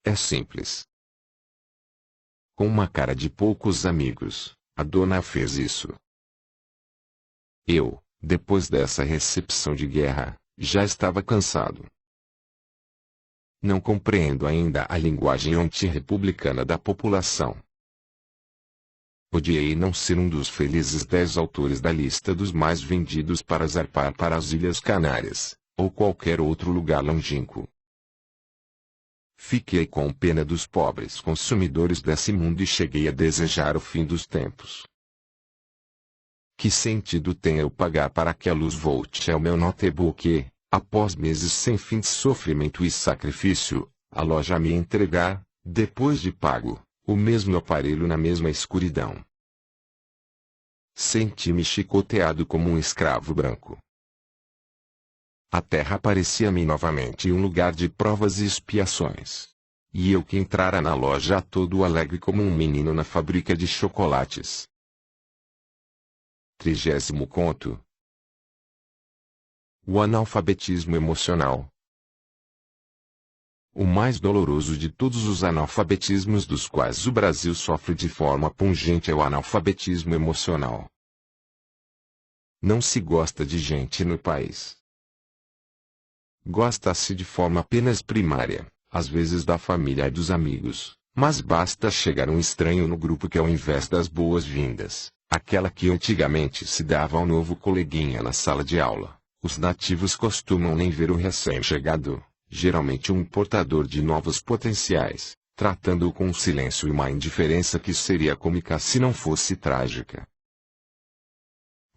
É simples. Com uma cara de poucos amigos, a dona fez isso. Eu, depois dessa recepção de guerra, já estava cansado. Não compreendo ainda a linguagem antirrepublicana da população. Odiei não ser um dos felizes 10 autores da lista dos mais vendidos para zarpar para as Ilhas Canárias, ou qualquer outro lugar longínquo. Fiquei com pena dos pobres consumidores desse mundo e cheguei a desejar o fim dos tempos. Que sentido tem eu pagar para que a luz volte ao meu notebook e, após meses sem fim de sofrimento e sacrifício, a loja me entregar, depois de pago, o mesmo aparelho na mesma escuridão? Senti-me chicoteado como um escravo branco. A terra parecia-me novamente um lugar de provas e expiações. E eu que entrara na loja todo alegre como um menino na fábrica de chocolates. 30º conto. O analfabetismo emocional. O mais doloroso de todos os analfabetismos dos quais o Brasil sofre de forma pungente é o analfabetismo emocional. Não se gosta de gente no país. Gosta-se de forma apenas primária, às vezes da família e dos amigos, mas basta chegar um estranho no grupo que ao invés das boas-vindas, aquela que antigamente se dava ao novo coleguinha na sala de aula, os nativos costumam nem ver o recém-chegado, geralmente um portador de novos potenciais, tratando-o com um silêncio e uma indiferença que seria cômica se não fosse trágica.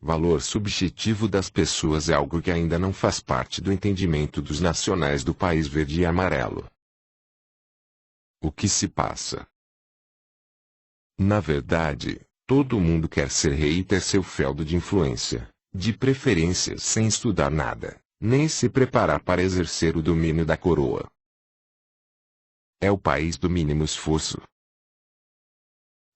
Valor subjetivo das pessoas é algo que ainda não faz parte do entendimento dos nacionais do país verde e amarelo. O que se passa? Na verdade, todo mundo quer ser rei e ter seu feudo de influência, de preferência sem estudar nada, nem se preparar para exercer o domínio da coroa. É o país do mínimo esforço.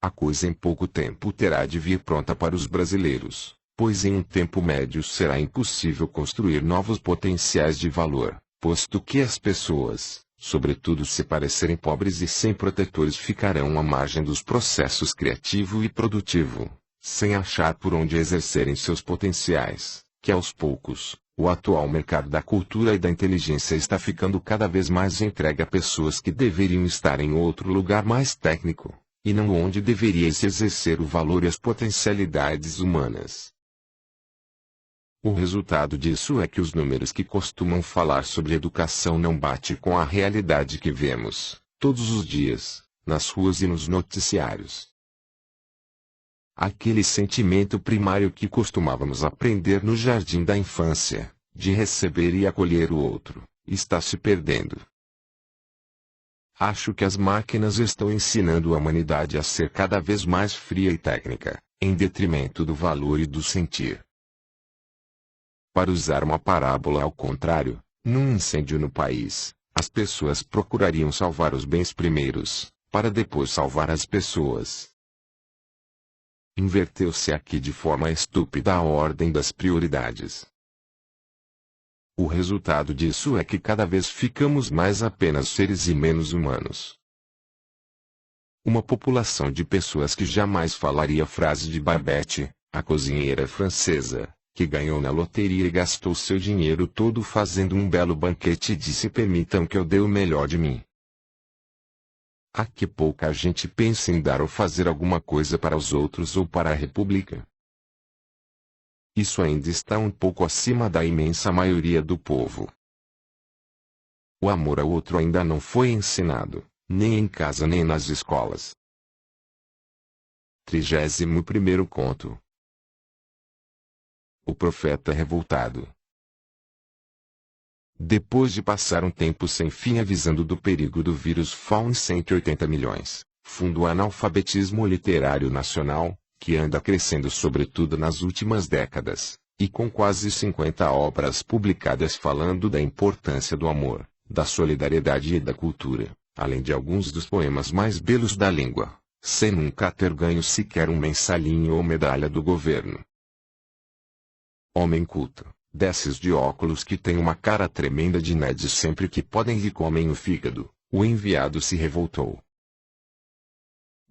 A coisa em pouco tempo terá de vir pronta para os brasileiros, pois em um tempo médio será impossível construir novos potenciais de valor, posto que as pessoas, sobretudo se parecerem pobres e sem protetores, ficarão à margem dos processos criativo e produtivo, sem achar por onde exercerem seus potenciais, que aos poucos, o atual mercado da cultura e da inteligência está ficando cada vez mais entregue a pessoas que deveriam estar em outro lugar mais técnico, e não onde deveria se exercer o valor e as potencialidades humanas. O resultado disso é que os números que costumam falar sobre educação não batem com a realidade que vemos, todos os dias, nas ruas e nos noticiários. Aquele sentimento primário que costumávamos aprender no jardim da infância, de receber e acolher o outro, está se perdendo. Acho que as máquinas estão ensinando a humanidade a ser cada vez mais fria e técnica, em detrimento do valor e do sentir. Para usar uma parábola ao contrário, num incêndio no país, as pessoas procurariam salvar os bens primeiros, para depois salvar as pessoas. Inverteu-se aqui de forma estúpida a ordem das prioridades. O resultado disso é que cada vez ficamos mais apenas seres e menos humanos. Uma população de pessoas que jamais falaria a frase de Babette, a cozinheira francesa, que ganhou na loteria e gastou seu dinheiro todo fazendo um belo banquete e disse: permitam que eu dê o melhor de mim. Há que pouca gente pensa em dar ou fazer alguma coisa para os outros ou para a República. Isso ainda está um pouco acima da imensa maioria do povo. O amor ao outro ainda não foi ensinado, nem em casa nem nas escolas. 31º conto. O profeta revoltado. Depois de passar um tempo sem fim avisando do perigo do vírus FAUN 180 milhões, fundo o analfabetismo literário nacional, que anda crescendo sobretudo nas últimas décadas, e com quase 50 obras publicadas falando da importância do amor, da solidariedade e da cultura, além de alguns dos poemas mais belos da língua, sem nunca ter ganho sequer um mensalinho ou medalha do governo. Homem culto, desses de óculos que tem uma cara tremenda de nerd sempre que podem lhe comem o fígado, o enviado se revoltou.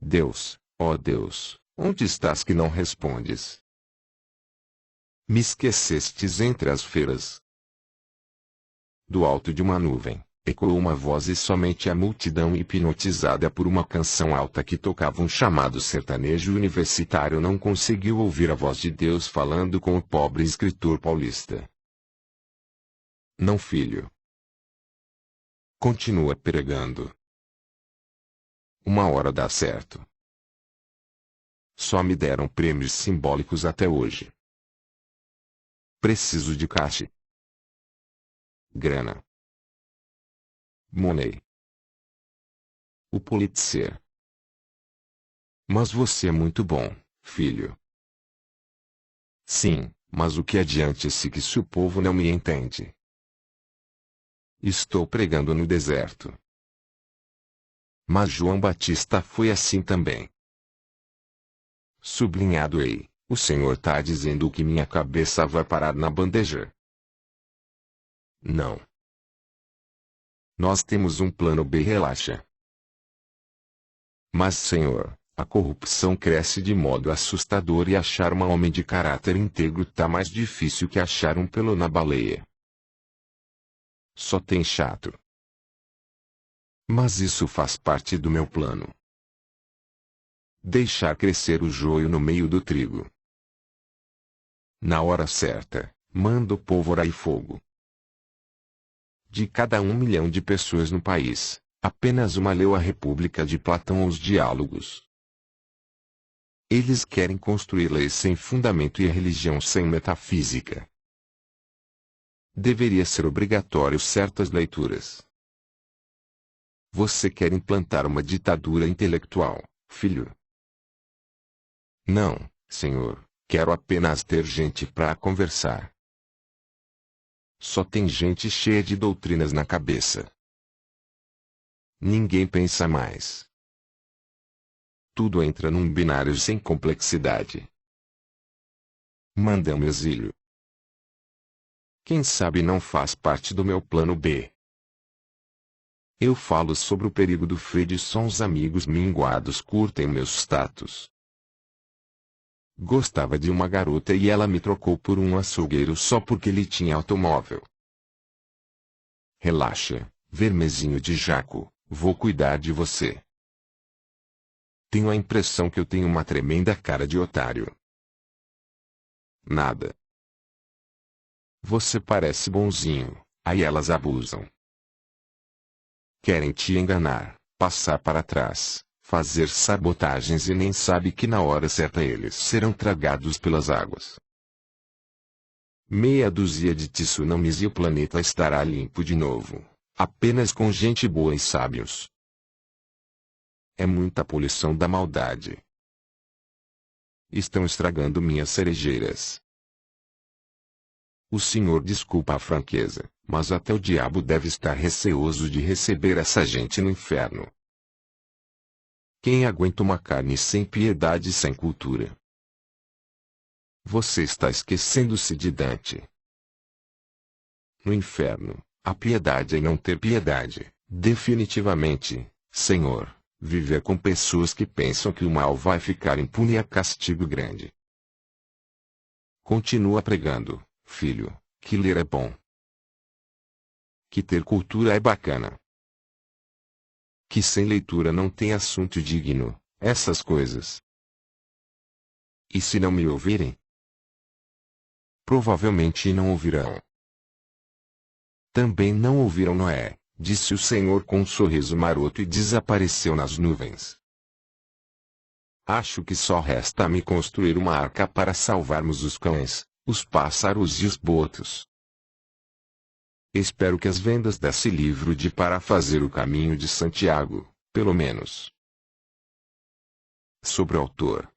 Deus, ó Deus, onde estás que não respondes? Me esquecestes entre as feras. Do alto de uma nuvem, ecoou uma voz e somente a multidão hipnotizada por uma canção alta que tocava um chamado sertanejo universitário não conseguiu ouvir a voz de Deus falando com o pobre escritor paulista. Não, filho. Continua pregando. Uma hora dá certo. Só me deram prêmios simbólicos até hoje. Preciso de caixa. Grana. Money. O Pulitzer. Mas você é muito bom, filho. Sim, mas o que adianta-se que se o povo não me entende? Estou pregando no deserto. Mas João Batista foi assim também. Sublinhado ei, o senhor tá dizendo que minha cabeça vai parar na bandeja. Não. Nós temos um plano B, relaxa. Mas senhor, a corrupção cresce de modo assustador e achar um homem de caráter íntegro tá mais difícil que achar um pelo na baleia. Só tem chato. Mas isso faz parte do meu plano. Deixar crescer o joio no meio do trigo. Na hora certa, mando pólvora e fogo. De cada 1 milhão de pessoas no país, apenas uma leu A República de Platão ou os Diálogos. Eles querem construir leis sem fundamento e a religião sem metafísica. Deveria ser obrigatório certas leituras. Você quer implantar uma ditadura intelectual, filho? Não, senhor, quero apenas ter gente para conversar. Só tem gente cheia de doutrinas na cabeça. Ninguém pensa mais. Tudo entra num binário sem complexidade. Manda-me exílio. Quem sabe não faz parte do meu plano B. Eu falo sobre o perigo do Fred, só os amigos minguados curtem meus status. Gostava de uma garota e ela me trocou por um açougueiro só porque ele tinha automóvel. Relaxa, vermezinho de jaco, vou cuidar de você. Tenho a impressão que eu tenho uma tremenda cara de otário. Nada. Você parece bonzinho, aí elas abusam. Querem te enganar, passar para trás, fazer sabotagens e nem sabe que na hora certa eles serão tragados pelas águas. Meia dúzia de tsunamis e o planeta estará limpo de novo, apenas com gente boa e sábios. É muita poluição da maldade. Estão estragando minhas cerejeiras. O senhor desculpa a franqueza, mas até o diabo deve estar receoso de receber essa gente no inferno. Quem aguenta uma carne sem piedade e sem cultura? Você está esquecendo-se de Dante. No inferno, a piedade é não ter piedade, definitivamente, senhor, viver com pessoas que pensam que o mal vai ficar impune é castigo grande. Continua pregando, filho, que ler é bom. Que ter cultura é bacana. Que sem leitura não tem assunto digno, essas coisas. E se não me ouvirem? Provavelmente não ouvirão. Também não ouviram Noé, disse o Senhor com um sorriso maroto e desapareceu nas nuvens. Acho que só resta a me construir uma arca para salvarmos os cães, os pássaros e os botos. Espero que as vendas desse livro de para fazer o caminho de Santiago, pelo menos. Sobre o autor.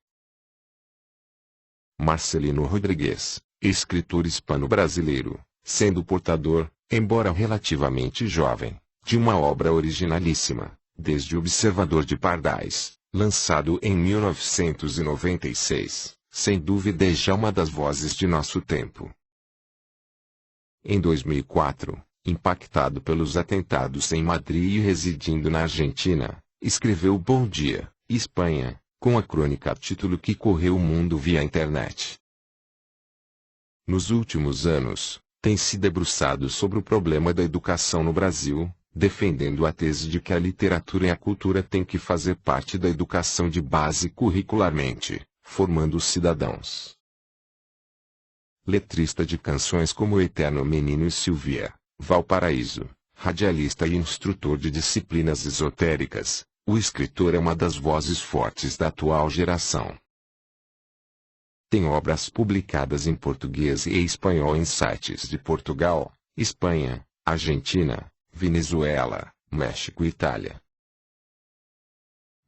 Marcelino Rodrigues, escritor hispano-brasileiro, sendo portador, embora relativamente jovem, de uma obra originalíssima, desde o Observador de Pardais, lançado em 1996, sem dúvida é já uma das vozes de nosso tempo. Em 2004, impactado pelos atentados em Madrid e residindo na Argentina, escreveu Bom Dia, Espanha, com a crônica a título que correu o mundo via internet. Nos últimos anos, tem se debruçado sobre o problema da educação no Brasil, defendendo a tese de que a literatura e a cultura têm que fazer parte da educação de base curricularmente, formando os cidadãos. Letrista de canções como O Eterno Menino e Silvia, Valparaíso, radialista e instrutor de disciplinas esotéricas, o escritor é uma das vozes fortes da atual geração. Tem obras publicadas em português e espanhol em sites de Portugal, Espanha, Argentina, Venezuela, México e Itália.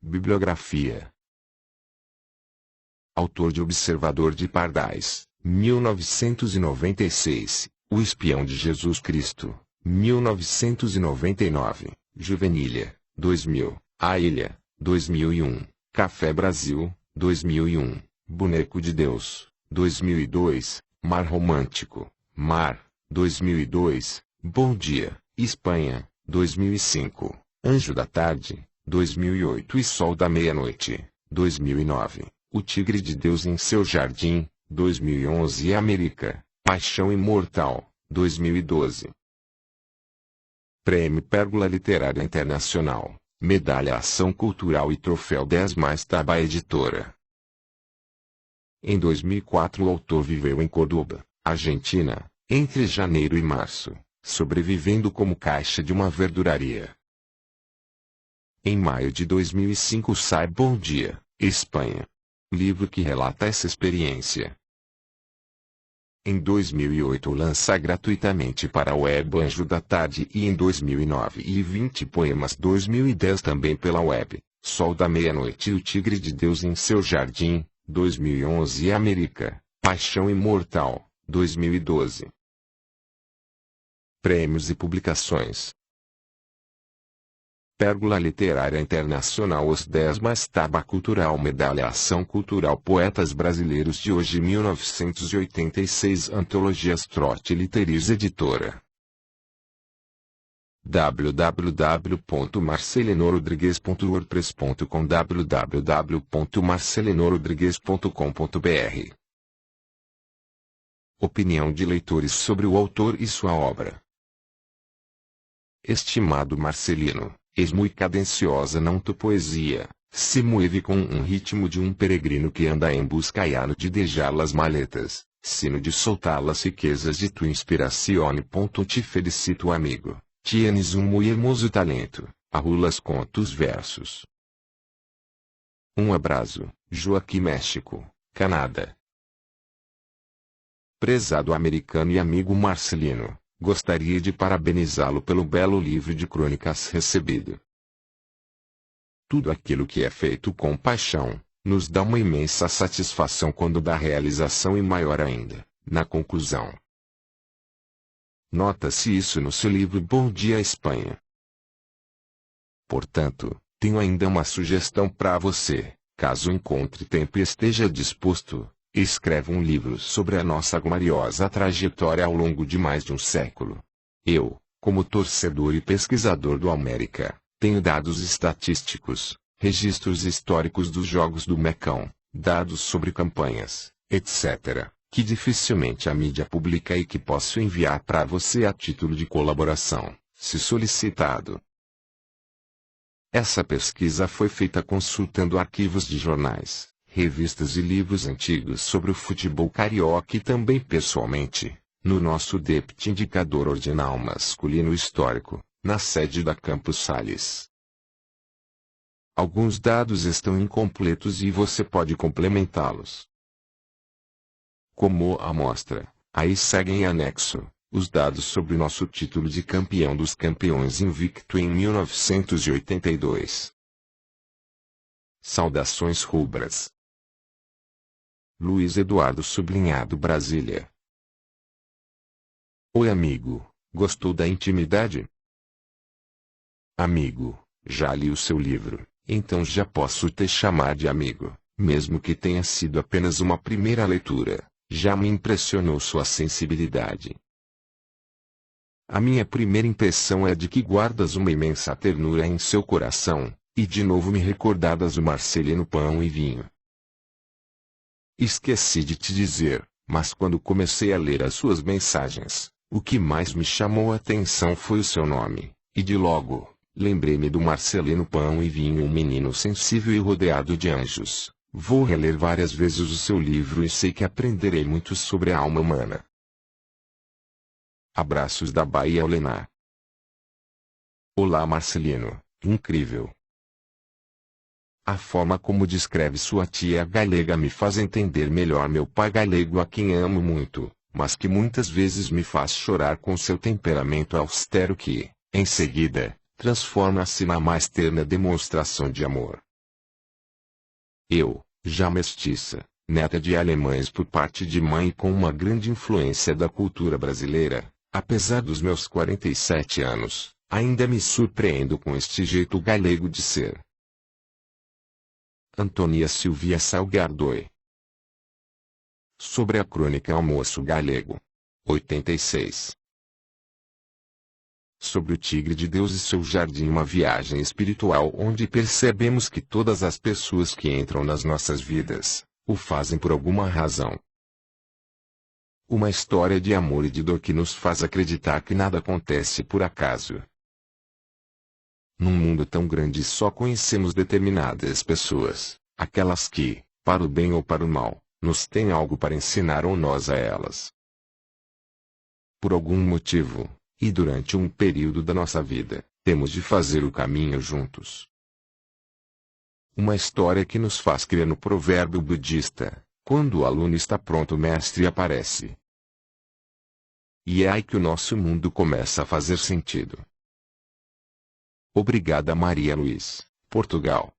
Bibliografia. Autor de Observador de Pardais, 1996, O Espião de Jesus Cristo, 1999, Juvenília, 2000, A Ilha, 2001, Café Brasil, 2001, Boneco de Deus, 2002, Mar Romântico, Mar, 2002, Bom Dia, Espanha, 2005, Anjo da Tarde, 2008 e Sol da Meia-Noite, 2009, O Tigre de Deus em Seu Jardim, 2011 e América, Paixão Imortal, 2012. Prêmio Pérgola Literária Internacional, Medalha Ação Cultural e Troféu 10 mais Taba Editora. Em 2004 o autor viveu em Córdoba, Argentina, entre janeiro e março, sobrevivendo como caixa de uma verduraria. Em maio de 2005 sai Bom Dia, Espanha. Livro que relata essa experiência. Em 2008 lança gratuitamente para a web Anjo da Tarde e em 2009 e 20 poemas 2010 também pela web, Sol da Meia-Noite e o Tigre de Deus em Seu Jardim, 2011 e América, Paixão Imortal, 2012. Prêmios e publicações. Pérgola Literária Internacional Os 10 mais Taba Cultural Medalha Ação Cultural Poetas Brasileiros de Hoje 1986 Antologias Trote Literis Editora www.marcelinorodrigues.wordpress.com www.marcelinorodrigues.com.br Opinião de leitores sobre o autor e sua obra. Estimado Marcelino, és muito cadenciosa não tu poesia, se mueve com um ritmo de um peregrino que anda em busca de deixar las maletas, sino de soltar las riquezas de tu inspirazione. Te felicito amigo, tienes muy hermoso talento, arrulas com tus versos. Um abraço, Joaquim México, Canadá. Prezado americano e amigo Marcelino, gostaria de parabenizá-lo pelo belo livro de crônicas recebido. Tudo aquilo que é feito com paixão, nos dá uma imensa satisfação quando dá realização e maior ainda, na conclusão. Nota-se isso no seu livro Bom Dia Espanha. Portanto, tenho ainda uma sugestão para você, caso encontre tempo e esteja disposto. Escreve um livro sobre a nossa gloriosa trajetória ao longo de mais de um século. Eu, como torcedor e pesquisador do América, tenho dados estatísticos, registros históricos dos jogos do Mecão, dados sobre campanhas, etc., que dificilmente a mídia publica e que posso enviar para você a título de colaboração, se solicitado. Essa pesquisa foi feita consultando arquivos de jornais, revistas e livros antigos sobre o futebol carioca e também pessoalmente, no nosso DEPT Indicador Ordinal Masculino Histórico, na sede da Campos Sales. Alguns dados estão incompletos e você pode complementá-los. Como amostra, aí seguem em anexo, os dados sobre nosso título de campeão dos campeões invicto em 1982. Saudações rubras. Luiz Eduardo Sublinhado Brasília. Oi amigo, gostou da intimidade? Amigo, já li o seu livro, então já posso te chamar de amigo, mesmo que tenha sido apenas uma primeira leitura, já me impressionou sua sensibilidade. A minha primeira impressão é de que guardas uma imensa ternura em seu coração, e de novo me recordadas o Marcelino Pão e Vinho. Esqueci de te dizer, mas quando comecei a ler as suas mensagens, o que mais me chamou a atenção foi o seu nome, e de logo, lembrei-me do Marcelino Pão e Vinho, um menino sensível e rodeado de anjos. Vou reler várias vezes o seu livro e sei que aprenderei muito sobre a alma humana. Abraços da Bahia Olenar. Olá Marcelino, incrível. A forma como descreve sua tia galega me faz entender melhor meu pai galego, a quem amo muito, mas que muitas vezes me faz chorar com seu temperamento austero que, em seguida, transforma-se na mais terna demonstração de amor. Eu, já mestiça, neta de alemães por parte de mãe e com uma grande influência da cultura brasileira, apesar dos meus 47 anos, ainda me surpreendo com este jeito galego de ser. Antônia Silvia Salgardoi. Sobre a crônica Almoço Galego. 86. Sobre o Tigre de Deus e seu jardim, uma viagem espiritual onde percebemos que todas as pessoas que entram nas nossas vidas, o fazem por alguma razão. Uma história de amor e de dor que nos faz acreditar que nada acontece por acaso. Num mundo tão grande só conhecemos determinadas pessoas, aquelas que, para o bem ou para o mal, nos têm algo para ensinar ou nós a elas. Por algum motivo, e durante um período da nossa vida, temos de fazer o caminho juntos. Uma história que nos faz crer no provérbio budista: quando o aluno está pronto, o mestre aparece. E é aí que o nosso mundo começa a fazer sentido. Obrigada, Maria Luís, Portugal.